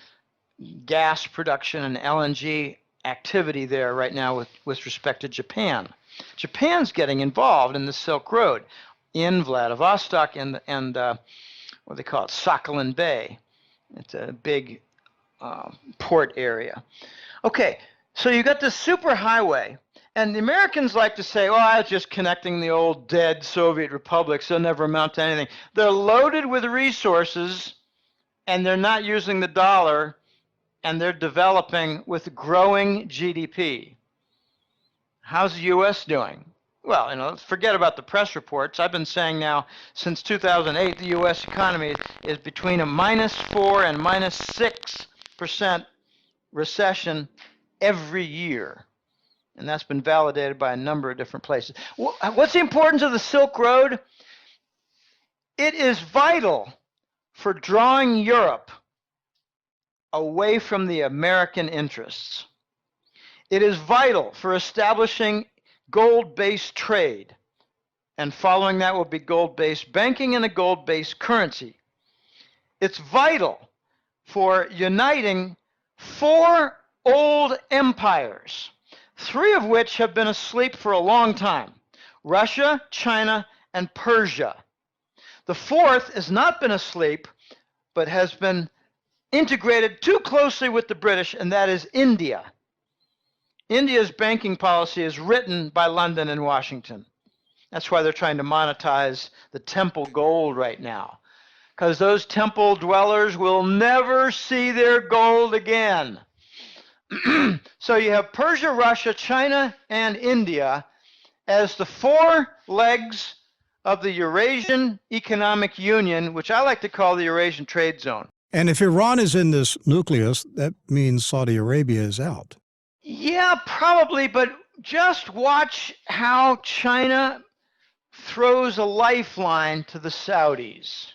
gas production and LNG activity there right now with respect to Japan. Japan's getting involved in the Silk Road in Vladivostok and what they call it, Sakhalin Bay. It's a big port area. Okay, so you got this superhighway, and the Americans like to say, oh, it's just connecting the old dead Soviet republics, they'll never amount to anything. They're loaded with resources, and they're not using the dollar, and they're developing with growing GDP. How's the U.S. doing? Well, forget about the press reports. I've been saying now since 2008 the U.S. economy is between a -4 and -6% recession every year. And that's been validated by a number of different places. What's the importance of the Silk Road? It is vital for drawing Europe away from the American interests. It is vital for establishing gold-based trade, and following that will be gold-based banking and a gold-based currency. It's vital for uniting 4 old empires, 3 of which have been asleep for a long time: Russia, China, and Persia. The 4th has not been asleep, but has been integrated too closely with the British, and that is India. India's banking policy is written by London and Washington. That's why they're trying to monetize the temple gold right now, because those temple dwellers will never see their gold again. So you have Persia, Russia, China, and India as the 4 legs of the Eurasian Economic Union, which I like to call the Eurasian Trade Zone. And if Iran is in this nucleus, that means Saudi Arabia is out. Yeah, probably, but just watch how China throws a lifeline to the Saudis.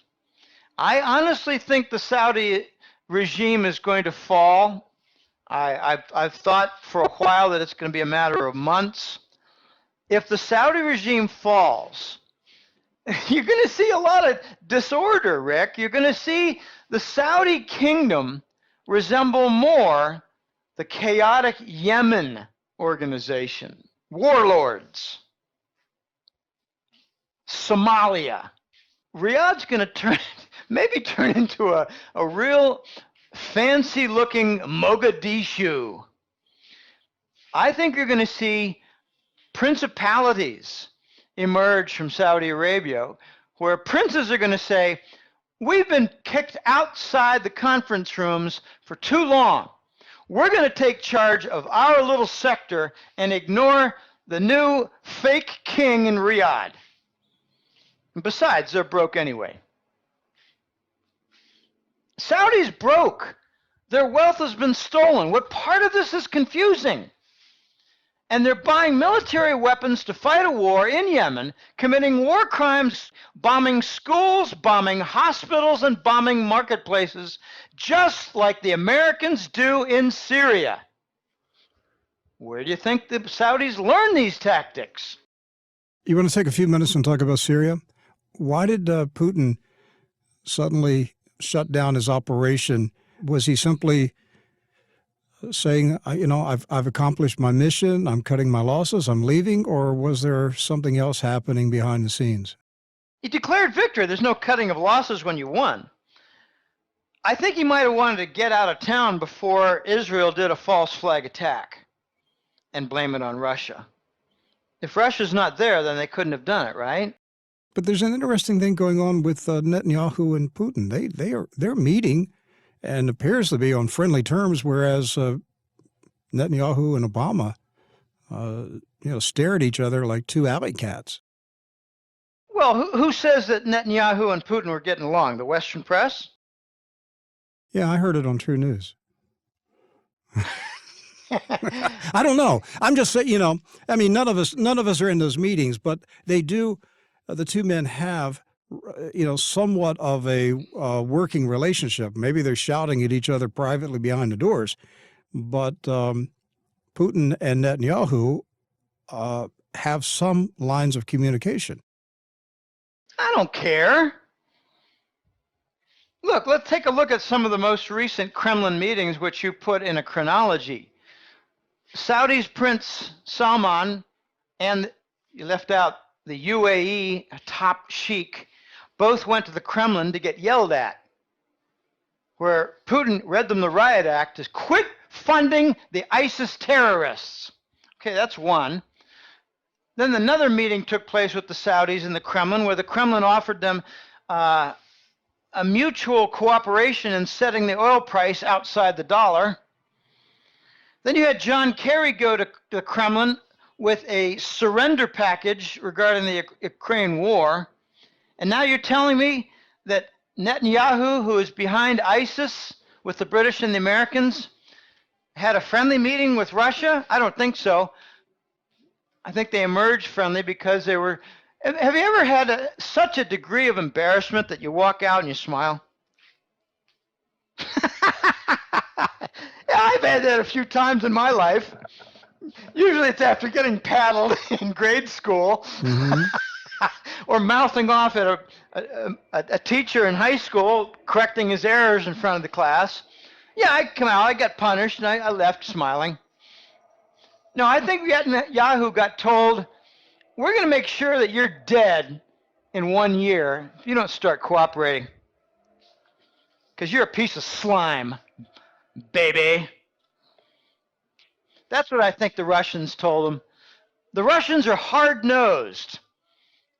I honestly think the Saudi regime is going to fall. I've thought for a while that it's going to be a matter of months. If the Saudi regime falls, you're going to see a lot of disorder, Rick. You're going to see the Saudi kingdom resemble more the chaotic Yemen organization, warlords, Somalia. Riyadh's going to maybe turn into a real fancy-looking Mogadishu. I think you're going to see principalities emerge from Saudi Arabia, where princes are going to say, We've been kicked outside the conference rooms for too long. We're going to take charge of our little sector and ignore the new fake king in Riyadh. And besides, they're broke anyway. Saudi's broke. Their wealth has been stolen. What part of this is confusing? And they're buying military weapons to fight a war in Yemen, committing war crimes, bombing schools, bombing hospitals, and bombing marketplaces, just like the Americans do in Syria. Where do you think the Saudis learn these tactics? You want to take a few minutes and talk about Syria? Why did Putin suddenly shut down his operation? Was he simply saying, I've accomplished my mission, I'm cutting my losses, I'm leaving, or was there something else happening behind the scenes? He declared victory. There's no cutting of losses when you won. I think he might have wanted to get out of town before Israel did a false flag attack and blame it on Russia. If Russia's not there, then they couldn't have done it, right? But there's an interesting thing going on with Netanyahu and Putin. They're meeting and appears to be on friendly terms, whereas Netanyahu and Obama, stare at each other like two alley cats. Well, who says that Netanyahu and Putin were getting along? The Western press? Yeah, I heard it on True News. I don't know. I'm just saying, none of us are in those meetings, but they do. The two men have, somewhat of a working relationship. Maybe they're shouting at each other privately behind the doors, but Putin and Netanyahu have some lines of communication. I don't care. Look, let's take a look at some of the most recent Kremlin meetings, which you put in a chronology. Saudi's Prince Salman, and you left out the UAE top sheik, both went to the Kremlin to get yelled at, where Putin read them the riot act as quit funding the ISIS terrorists. Okay, that's one. Then another meeting took place with the Saudis in the Kremlin, where the Kremlin offered them a mutual cooperation in setting the oil price outside the dollar. Then you had John Kerry go to the Kremlin with a surrender package regarding the Ukraine war. And now you're telling me that Netanyahu, who is behind ISIS with the British and the Americans, had a friendly meeting with Russia? I don't think so. I think they emerged friendly because they were... Have you ever had such a degree of embarrassment that you walk out and you smile? Yeah, I've had that a few times in my life. Usually it's after getting paddled in grade school, mm-hmm. or mouthing off at a teacher in high school, correcting his errors in front of the class. Yeah, I come out, I got punished, and I left smiling. No, I think Yahoo got told, we're going to make sure that you're dead in 1 year if you don't start cooperating. Because you're a piece of slime, baby. That's what I think the Russians told him. The Russians are hard-nosed.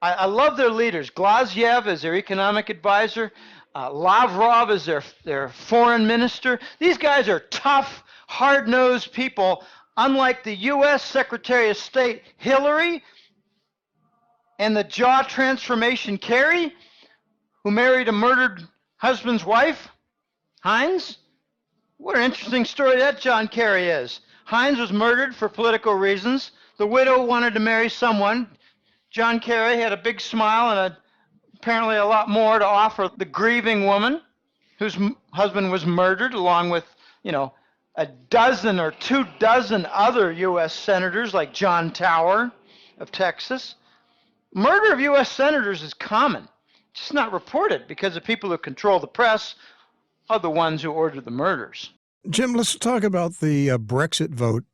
I love their leaders. Glazyev is their economic advisor. Lavrov is their foreign minister. These guys are tough, hard-nosed people, unlike the U.S. Secretary of State Hillary and the jaw transformation Kerry, who married a murdered husband's wife, Heinz. What an interesting story that John Kerry is. Heinz was murdered for political reasons. The widow wanted to marry someone. John Kerry had a big smile and apparently a lot more to offer the grieving woman whose husband was murdered, along with, a dozen or 24 other U.S. senators like John Tower of Texas. Murder of U.S. senators is common. It's just not reported because the people who control the press are the ones who ordered the murders. Jim, let's talk about the Brexit vote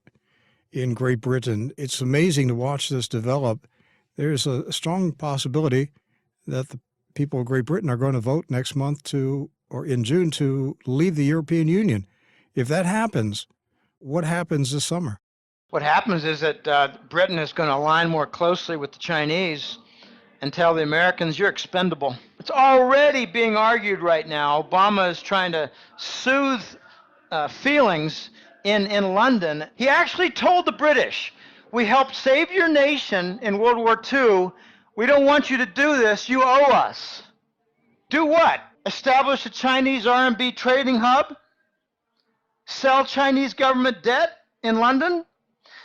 in Great Britain. It's amazing to watch this develop. There's a strong possibility that the people of Great Britain are going to vote next month or in June to leave the European Union. If that happens, what happens this summer? What happens is that Britain is going to align more closely with the Chinese and tell the Americans you're expendable. It's already being argued right now. Obama is trying to soothe feelings in London. He actually told the British, we helped save your nation in World War II. We don't want you to do this. You owe us. Do what? Establish a Chinese RMB trading hub? Sell Chinese government debt in London?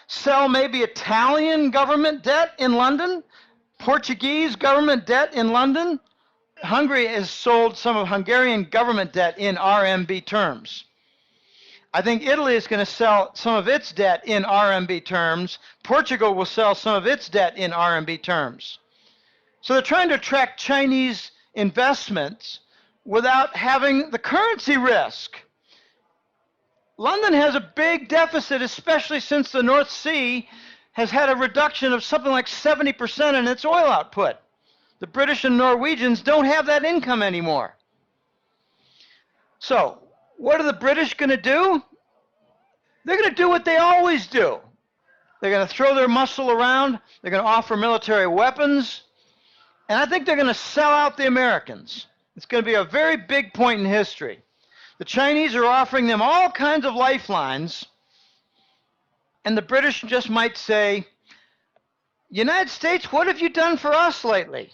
Sell maybe Italian government debt in London? Portuguese government debt in London? Hungary has sold some of Hungarian government debt in RMB terms. I think Italy is going to sell some of its debt in RMB terms. Portugal will sell some of its debt in RMB terms. So they're trying to attract Chinese investments without having the currency risk. London has a big deficit, especially since the North Sea has had a reduction of something like 70% in its oil output. The British and Norwegians don't have that income anymore. So, what are the British going to do? They're going to do what they always do. They're going to throw their muscle around. They're going to offer military weapons. And I think they're going to sell out the Americans. It's going to be a very big point in history. The Chinese are offering them all kinds of lifelines. And the British just might say, United States, what have you done for us lately?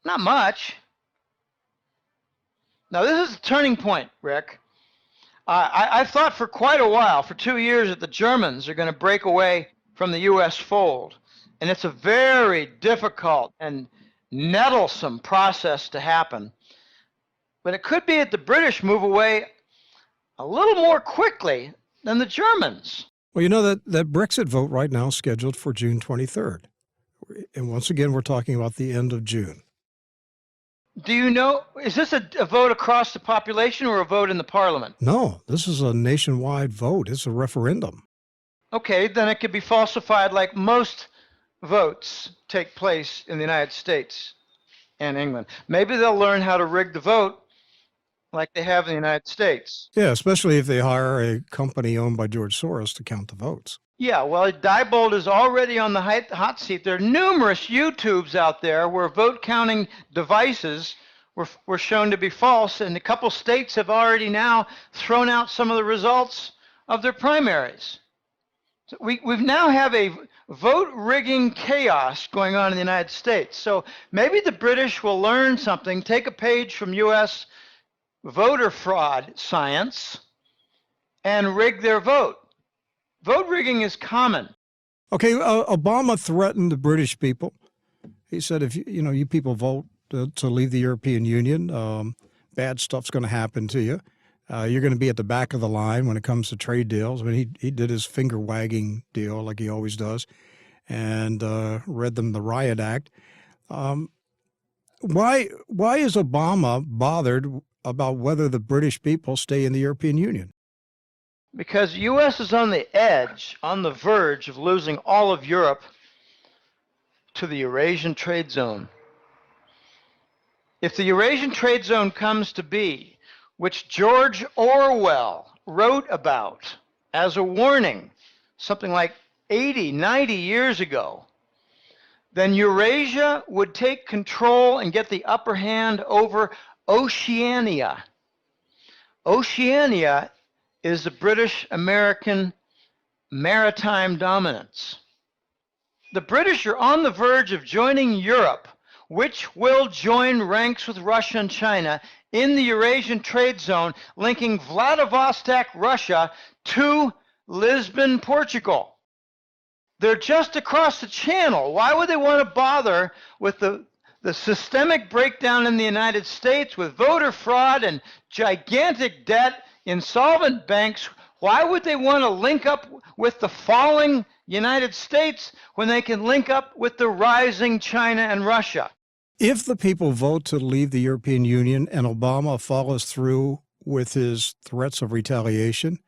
Not much. Now, this is a turning point, Rick. I've thought for quite a while, for 2 years, that the Germans are going to break away from the U.S. fold. And it's a very difficult and nettlesome process to happen. But it could be that the British move away a little more quickly than the Germans. Well, you know that Brexit vote right now is scheduled for June 23rd. And once again, we're talking about the end of June. Do you know, is this a vote across the population or a vote in the parliament? No, this is a nationwide vote. It's a referendum. Okay, then it could be falsified like most votes take place in the United States and England. Maybe they'll learn how to rig the vote like they have in the United States. Yeah, especially if they hire a company owned by George Soros to count the votes. Yeah, well, Diebold is already on the hot seat. There are numerous YouTubes out there where vote counting devices were shown to be false, and a couple states have already now thrown out some of the results of their primaries. So we now have a vote rigging chaos going on in the United States. So maybe the British will learn something, take a page from U.S. voter fraud science, and rig their vote. Vote rigging is common. Okay, Obama threatened the British people. He said, if you people vote to leave the European Union, bad stuff's going to happen to you. You're going to be at the back of the line when it comes to trade deals. I mean, he did his finger wagging deal like he always does, and read them the Riot Act. Why is Obama bothered about whether the British people stay in the European Union? Because the U.S. is on the edge, on the verge of losing all of Europe to the Eurasian trade zone. If the Eurasian trade zone comes to be, which George Orwell wrote about as a warning something like 80, 90 years ago, then Eurasia would take control and get the upper hand over Oceania. Oceania is the British-American maritime dominance. The British are on the verge of joining Europe, which will join ranks with Russia and China in the Eurasian trade zone, linking Vladivostok, Russia, to Lisbon, Portugal. They're just across the channel. Why would they want to bother with the systemic breakdown in the United States with voter fraud and gigantic debt, insolvent banks? Why would they want to link up with the falling United States when they can link up with the rising China and Russia? If the people vote to leave the European Union and Obama follows through with his threats of retaliation,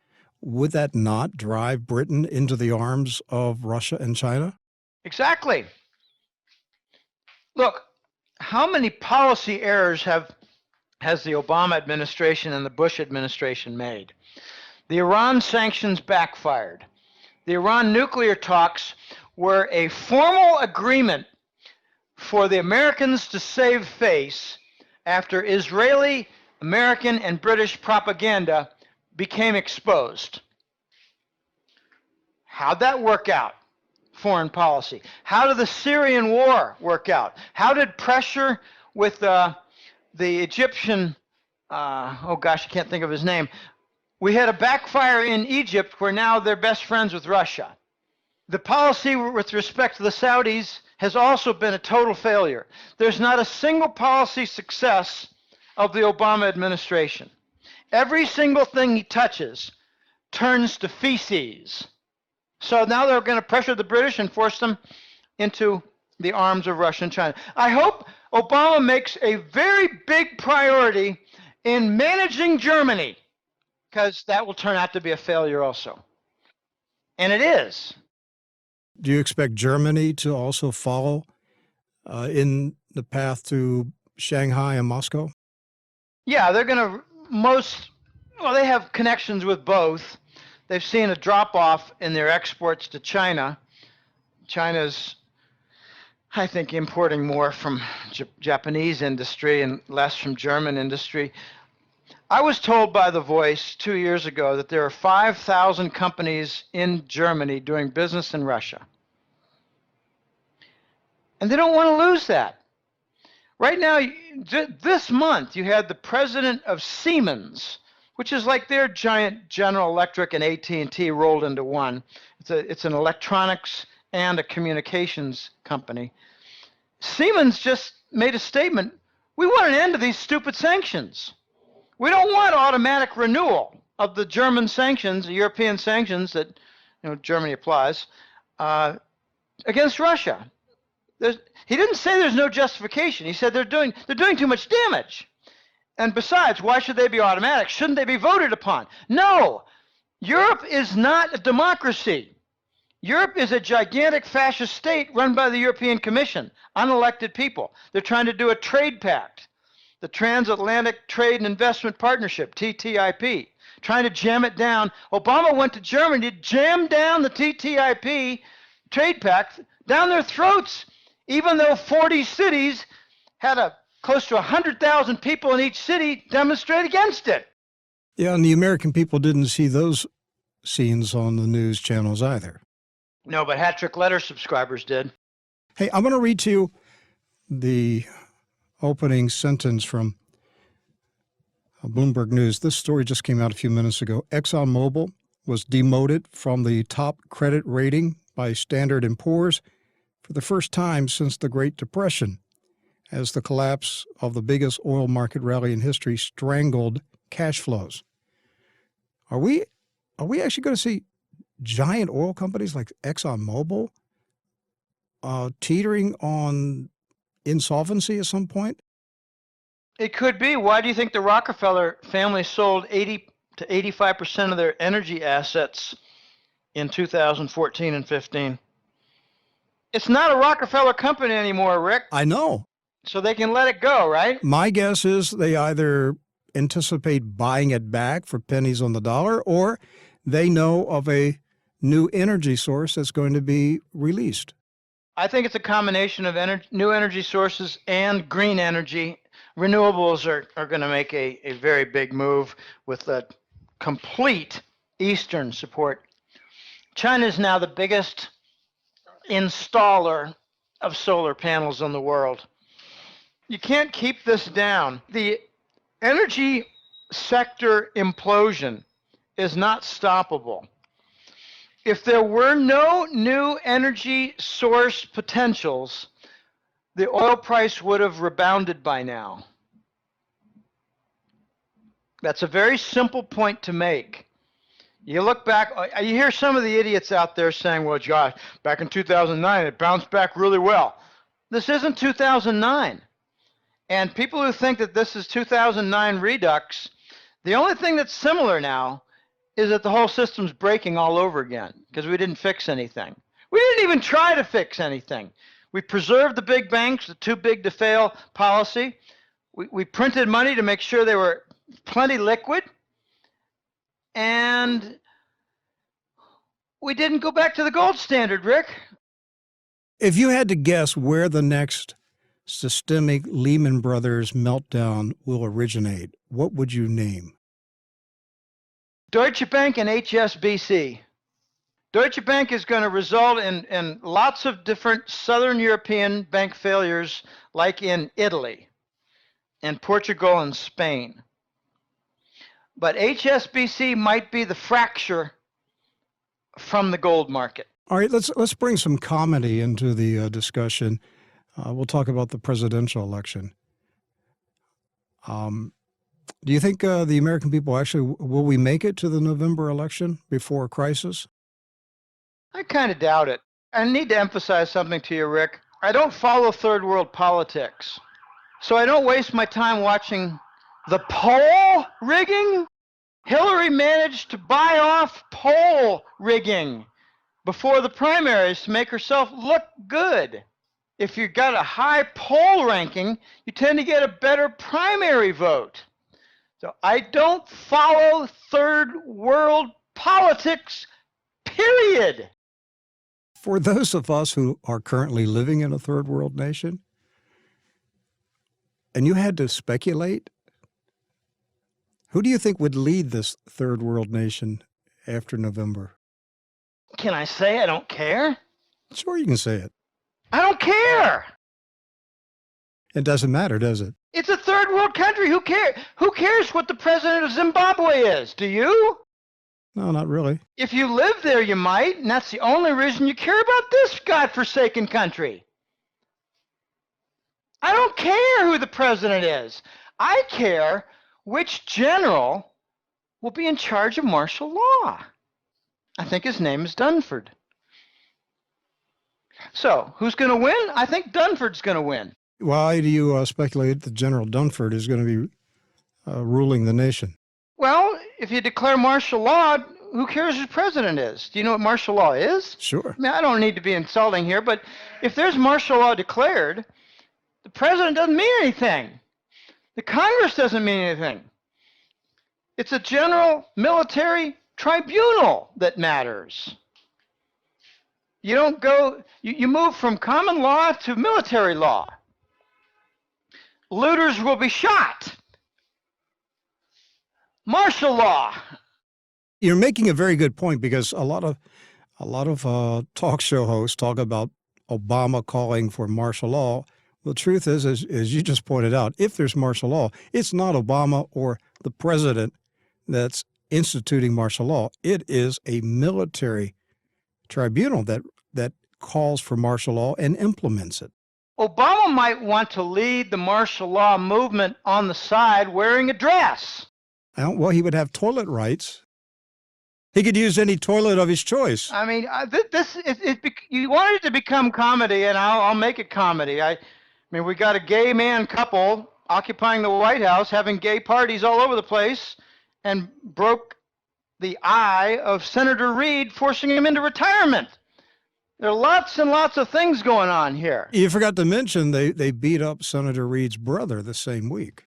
would that not drive Britain into the arms of Russia and China? Exactly. Look, how many policy errors has the Obama administration and the Bush administration made? The Iran sanctions backfired. The Iran nuclear talks were a formal agreement for the Americans to save face after Israeli, American, and British propaganda became exposed. How'd that work out? Foreign policy. How did the Syrian war work out? How did pressure with the Egyptian, oh gosh, I can't think of his name. We had a backfire in Egypt where now they're best friends with Russia. The policy with respect to the Saudis has also been a total failure. There's not a single policy success of the Obama administration. Every single thing he touches turns to feces. So now they're going to pressure the British and force them into the arms of Russia and China. I hope Obama makes a very big priority in managing Germany, because that will turn out to be a failure also. And it is. Do you expect Germany to also follow in the path to Shanghai and Moscow? Yeah, they're going to they have connections with both. They've seen a drop-off in their exports to China. China's, I think, importing more from Japanese industry and less from German industry. I was told by The Voice 2 years ago that there are 5,000 companies in Germany doing business in Russia. And they don't want to lose that. Right now, this month, you had the president of Siemens, which is like their giant General Electric and AT&T rolled into one. It's an electronics and a communications company. Siemens just made a statement. We want an end to these stupid sanctions. We don't want automatic renewal of the German sanctions, the European sanctions that Germany applies against Russia. He didn't say there's no justification. He said they're doing too much damage. And besides, why should they be automatic? Shouldn't they be voted upon? No! Europe is not a democracy. Europe is a gigantic fascist state run by the European Commission, unelected people. They're trying to do a trade pact, the Transatlantic Trade and Investment Partnership, TTIP, trying to jam it down. Obama went to Germany to jam down the TTIP trade pact down their throats, even though 40 cities had close to 100,000 people in each city demonstrate against it. Yeah, and the American people didn't see those scenes on the news channels either. No, but Hat Trick Letter subscribers did. Hey, I'm going to read to you the opening sentence from Bloomberg News. This story just came out a few minutes ago. ExxonMobil was demoted from the top credit rating by Standard & Poor's for the first time since the Great Depression, as the collapse of the biggest oil market rally in history strangled cash flows. Are we actually going to see giant oil companies like ExxonMobil teetering on insolvency at some point? It could be. Why do you think the Rockefeller family sold 80 to 85% of their energy assets in 2014 and 15? It's not a Rockefeller company anymore, Rick. I know. So they can let it go, right? My guess is they either anticipate buying it back for pennies on the dollar, or they know of a new energy source that's going to be released. I think it's a combination of new energy sources and green energy. Renewables are going to make a very big move with a complete Eastern support. China is now the biggest installer of solar panels in the world. You can't keep this down. The energy sector implosion is not stoppable. If there were no new energy source potentials, the oil price would have rebounded by now. That's a very simple point to make. You look back, you hear some of the idiots out there saying, well, gosh, back in 2009, it bounced back really well. This isn't 2009. And people who think that this is 2009 redux, the only thing that's similar now is that the whole system's breaking all over again because we didn't fix anything. We didn't even try to fix anything. We preserved the big banks, the too big to fail policy. We printed money to make sure they were plenty liquid. And we didn't go back to the gold standard, Rick. If you had to guess where the next systemic Lehman Brothers meltdown will originate, what would you name? Deutsche Bank and HSBC. Deutsche Bank is going to result in lots of different Southern European bank failures, like in Italy and Portugal and Spain. But HSBC might be the fracture from the gold market. All right, let's bring some comedy into the discussion. We'll talk about the presidential election. Do you think the American people actually, will we make it to the November election before a crisis? I kind of doubt it. I need to emphasize something to you, Rick. I don't follow third world politics, so I don't waste my time watching the poll rigging. Hillary managed to buy off poll rigging before the primaries to make herself look good. If you've got a high poll ranking, you tend to get a better primary vote. So I don't follow third world politics, period. For those of us who are currently living in a third world nation, and you had to speculate, who do you think would lead this third world nation after November? Can I say I don't care? Sure, you can say it. I don't care. It doesn't matter, does it? It's a third world country. Who cares? Who cares what the president of Zimbabwe is? Do you? No, not really. If you live there, you might, and that's the only reason you care about this godforsaken country. I don't care who the president is. I care which general will be in charge of martial law. I think his name is Dunford. So, who's going to win? I think Dunford's going to win. Why do you speculate that General Dunford is going to be ruling the nation? Well, if you declare martial law, who cares who president is? Do you know what martial law is? Sure. I mean, I don't need to be insulting here, but if there's martial law declared, the president doesn't mean anything. The Congress doesn't mean anything. It's a general military tribunal that matters. You don't go, you move from common law to military law. Looters will be shot. Martial law. You're making a very good point, because a lot of talk show hosts talk about Obama calling for martial law. The truth is, as you just pointed out, if there's martial law, it's not Obama or the president that's instituting martial law. It is a military tribunal that calls for martial law and implements it. Obama might want to lead the martial law movement on the side wearing a dress. Well, he would have toilet rights. He could use any toilet of his choice. I mean, you wanted it to become comedy, and I'll make it comedy. I mean, we got a gay man couple occupying the White House, having gay parties all over the place, and broke the eye of Senator Reid, forcing him into retirement. There are lots and lots of things going on here. You forgot to mention they beat up Senator Reid's brother the same week.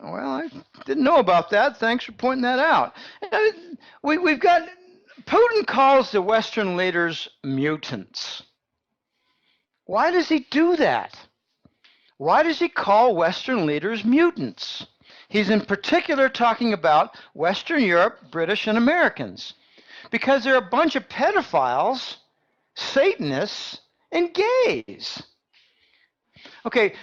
Well, I didn't know about that. Thanks for pointing that out. We've got, Putin calls the Western leaders mutants. Why does he do that? Why does he call Western leaders mutants? He's in particular talking about Western Europe, British, and Americans, because they're a bunch of pedophiles, Satanists, and gays. Okay,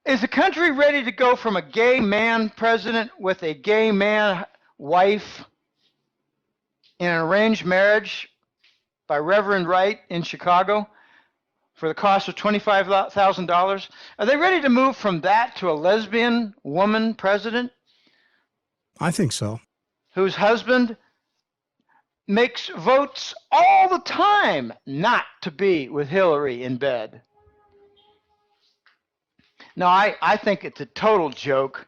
is the country ready to go from a gay man president with a gay man wife in an arranged marriage by Reverend Wright in Chicago for the cost of $25,000? Are they ready to move from that to a lesbian woman president? I think so. Whose husband makes votes all the time not to be with Hillary in bed. No, I think it's a total joke.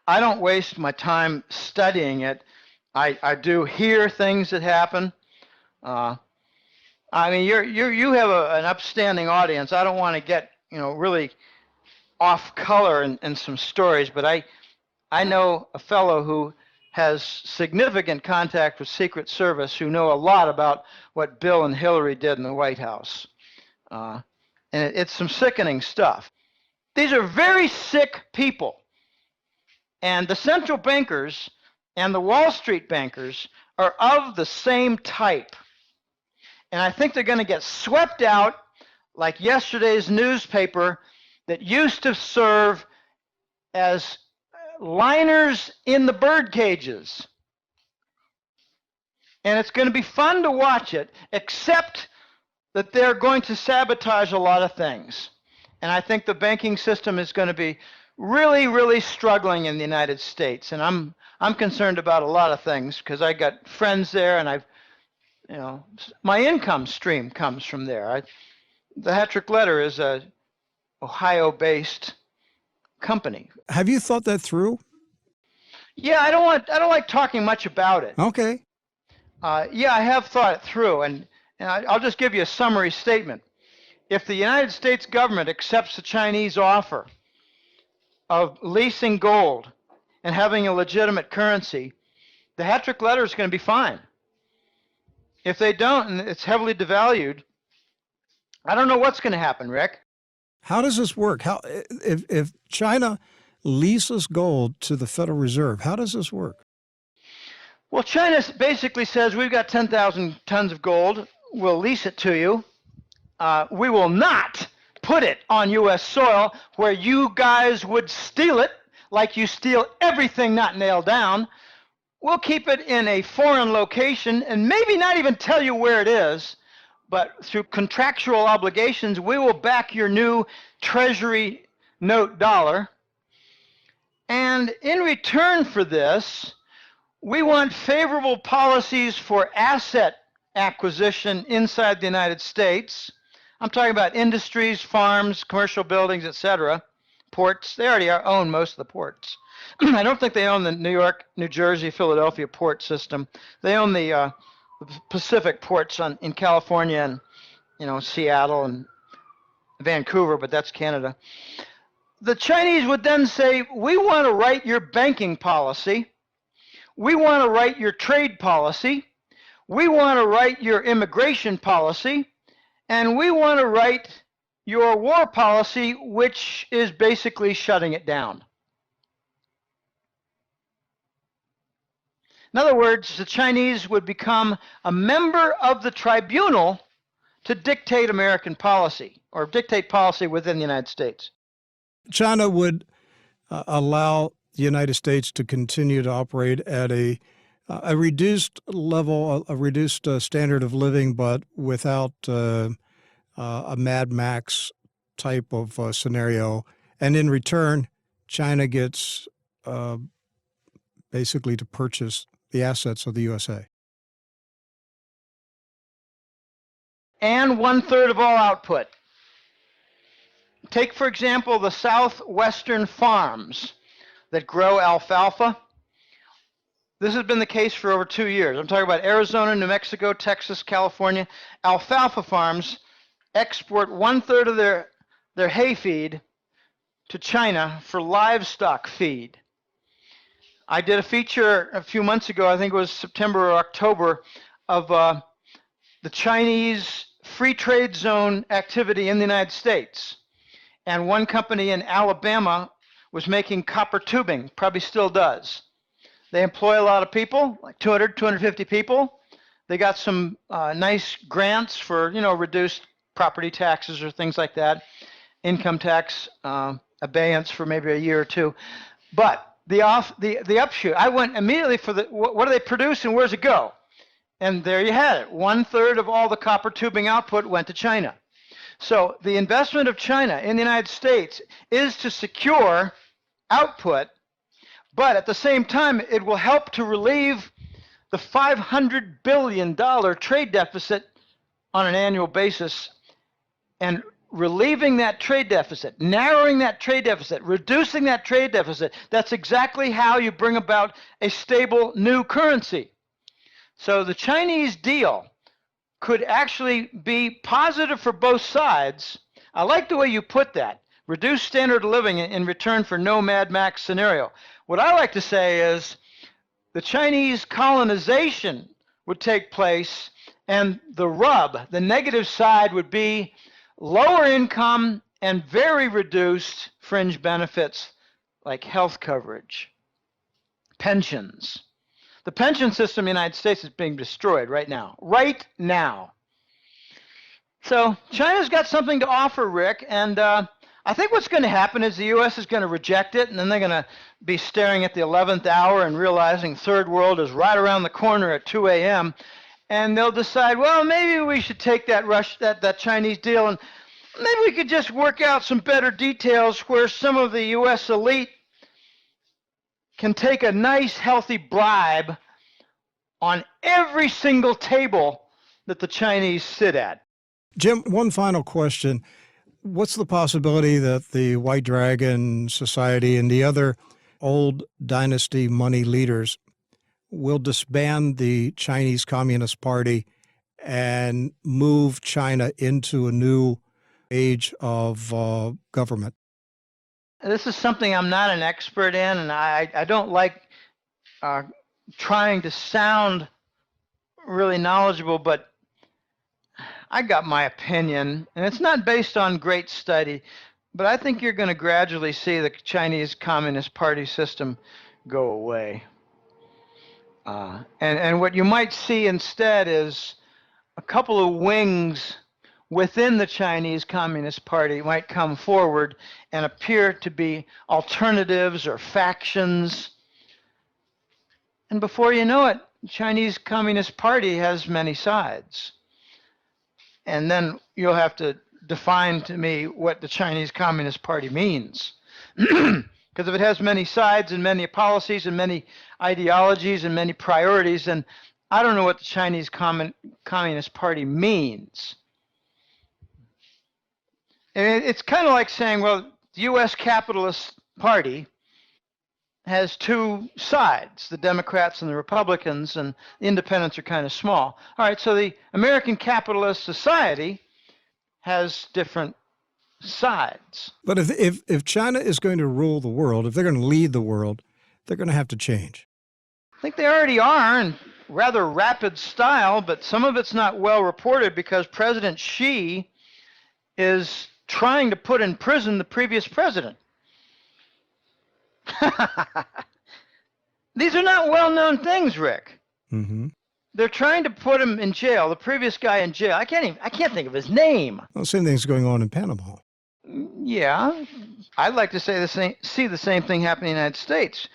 I don't waste my time studying it. I do hear things that happen. I mean, you have an upstanding audience. I don't want to get really off color in some stories, but I know a fellow who has significant contact with Secret Service who know a lot about what Bill and Hillary did in the White House. And it's some sickening stuff. These are very sick people. And the central bankers and the Wall Street bankers are of the same type. And I think they're going to get swept out like yesterday's newspaper that used to serve as liners in the bird cages. And it's going to be fun to watch it, except that they're going to sabotage a lot of things. And I think the banking system is going to be really, really struggling in the United States. And I'm concerned about a lot of things because I got friends there, and my income stream comes from there. The Hattrick Letter is a Ohio-based company. Have you thought that through? Yeah, I don't like talking much about it. Okay. Yeah, I have thought it through, and I'll just give you a summary statement. If the United States government accepts the Chinese offer of leasing gold and having a legitimate currency, the Hattrick Letter is going to be fine. If they don't, and it's heavily devalued, I don't know what's going to happen, Rick. How does this work? If China leases gold to the Federal Reserve, how does this work? Well, China basically says, we've got 10,000 tons of gold. We'll lease it to you. We will not put it on U.S. soil where you guys would steal it like you steal everything not nailed down. We'll keep it in a foreign location and maybe not even tell you where it is, but through contractual obligations, we will back your new Treasury note dollar. And in return for this, we want favorable policies for asset acquisition inside the United States. I'm talking about industries, farms, commercial buildings, etc., ports. They already own most of the ports. I don't think they own the New York, New Jersey, Philadelphia port system. They own the Pacific ports in California and Seattle and Vancouver, but that's Canada. The Chinese would then say, we want to write your banking policy. We want to write your trade policy. We want to write your immigration policy. And we want to write your war policy, which is basically shutting it down. In other words, the Chinese would become a member of the tribunal to dictate American policy or dictate policy within the United States. China would allow the United States to continue to operate at a reduced level, a reduced standard of living, but without a Mad Max type of scenario. And in return, China gets basically to purchase the assets of the USA. And 1/3 of all output. Take, for example, the southwestern farms that grow alfalfa. This has been the case for over 2 years. I'm talking about Arizona, New Mexico, Texas, California. Alfalfa farms export 1/3 of their hay feed to China for livestock feed. I did a feature a few months ago, I think it was September or October, of the Chinese free trade zone activity in the United States. And one company in Alabama was making copper tubing, probably still does. They employ a lot of people, like 200, 250 people. They got some nice grants for, reduced property taxes or things like that, income tax abeyance for maybe a year or two. But the upshoot, I went immediately for what do they produce and where's it go? And there you had it. 1/3 of all the copper tubing output went to China. So the investment of China in the United States is to secure output, but at the same time, it will help to relieve the $500 billion trade deficit on an annual basis. And relieving that trade deficit, narrowing that trade deficit, reducing that trade deficit, that's exactly how you bring about a stable new currency. So the Chinese deal could actually be positive for both sides. I like the way you put that. Reduce standard of living in return for no Mad Max scenario. What I like to say is the Chinese colonization would take place, and the rub, the negative side, would be lower income and very reduced fringe benefits like health coverage, pensions. The pension system in the United States is being destroyed right now. Right now. So China's got something to offer, Rick, and I think what's going to happen is the U.S. is going to reject it, and then they're going to be staring at the 11th hour and realizing third world is right around the corner at 2 a.m., and they'll decide, well, maybe we should take that Chinese deal, and maybe we could just work out some better details where some of the U.S. elite can take a nice, healthy bribe on every single table that the Chinese sit at. Jim, one final question. What's the possibility that the White Dragon Society and the other old dynasty money leaders will disband the Chinese Communist Party and move China into a new age of government? This is something I'm not an expert in, and I don't like trying to sound really knowledgeable, but I got my opinion, and it's not based on great study, but I think you're going to gradually see the Chinese Communist Party system go away. And what you might see instead is a couple of wings within the Chinese Communist Party might come forward and appear to be alternatives or factions. And before you know it, the Chinese Communist Party has many sides. And then you'll have to define to me what the Chinese Communist Party means. Because if it has many sides and many policies and many ideologies and many priorities, then I don't know what the Chinese Communist Party means. And it's kind of like saying, well, the U.S. Capitalist Party has two sides, the Democrats and the Republicans, and the independents are kind of small. All right, so the American Capitalist Society has different sides. But if China is going to rule the world, if they're going to lead the world, they're going to have to change. I think they already are in rather rapid style, but some of it's not well reported because President Xi is trying to put in prison the previous president. These are not well-known things, Rick. Mm-hmm. They're trying to put him in jail, the previous guy in jail. I can't think of his name. Well, the same thing's going on in Panama. Yeah, I'd like to see the same thing happen in the United States.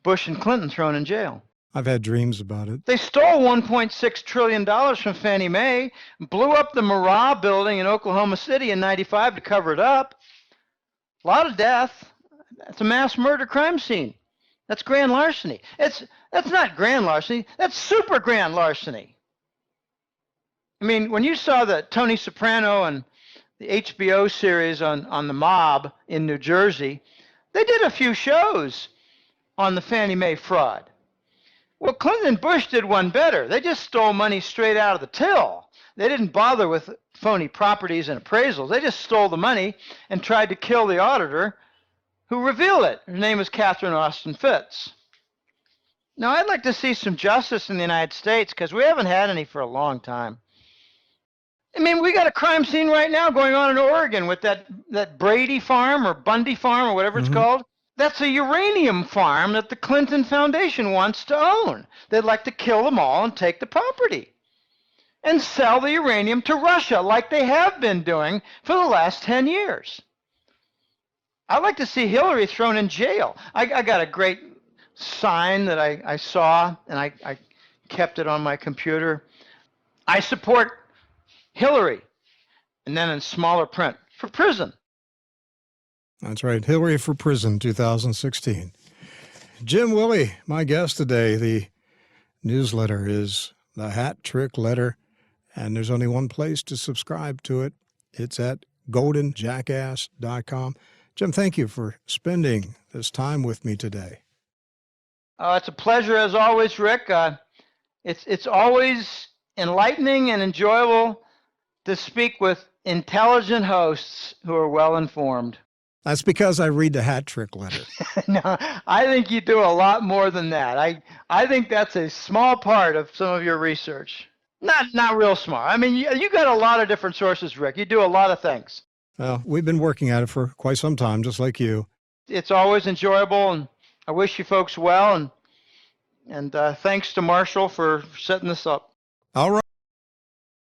Bush and Clinton thrown in jail. I've had dreams about it. They stole $1.6 trillion from Fannie Mae, blew up the Murrah building in Oklahoma City in '95 to cover it up. A lot of death. That's a mass murder crime scene. That's grand larceny. That's not grand larceny. That's super grand larceny. I mean, when you saw the Tony Soprano and the HBO series on the mob in New Jersey, they did a few shows on the Fannie Mae fraud. Well, Clinton and Bush did one better. They just stole money straight out of the till. They didn't bother with phony properties and appraisals. They just stole the money and tried to kill the auditor who revealed it. Her name was Catherine Austin Fitts. Now, I'd like to see some justice in the United States because we haven't had any for a long time. I mean, we got a crime scene right now going on in Oregon with that Brady farm or Bundy farm or whatever it's called. That's a uranium farm that the Clinton Foundation wants to own. They'd like to kill them all and take the property and sell the uranium to Russia like they have been doing for the last 10 years. I'd like to see Hillary thrown in jail. I got a great sign that I saw, and I kept it on my computer. I support Hillary, and then in smaller print, for prison. That's right. Hillary for Prison 2016. Jim Willie, my guest today. The newsletter is the Hat Trick Letter, and there's only one place to subscribe to it. It's at goldenjackass.com. Jim, thank you for spending this time with me today. It's a pleasure as always, Rick. It's always enlightening and enjoyable to speak with intelligent hosts who are well informed. That's because I read the Hat Trick Letter. No, I think you do a lot more than that. I think that's a small part of some of your research. Not real small. I mean, you got a lot of different sources, Rick. You do a lot of things. Well, we've been working at it for quite some time, just like you. It's always enjoyable, and I wish you folks well. And thanks to Marshall for setting this up. All right.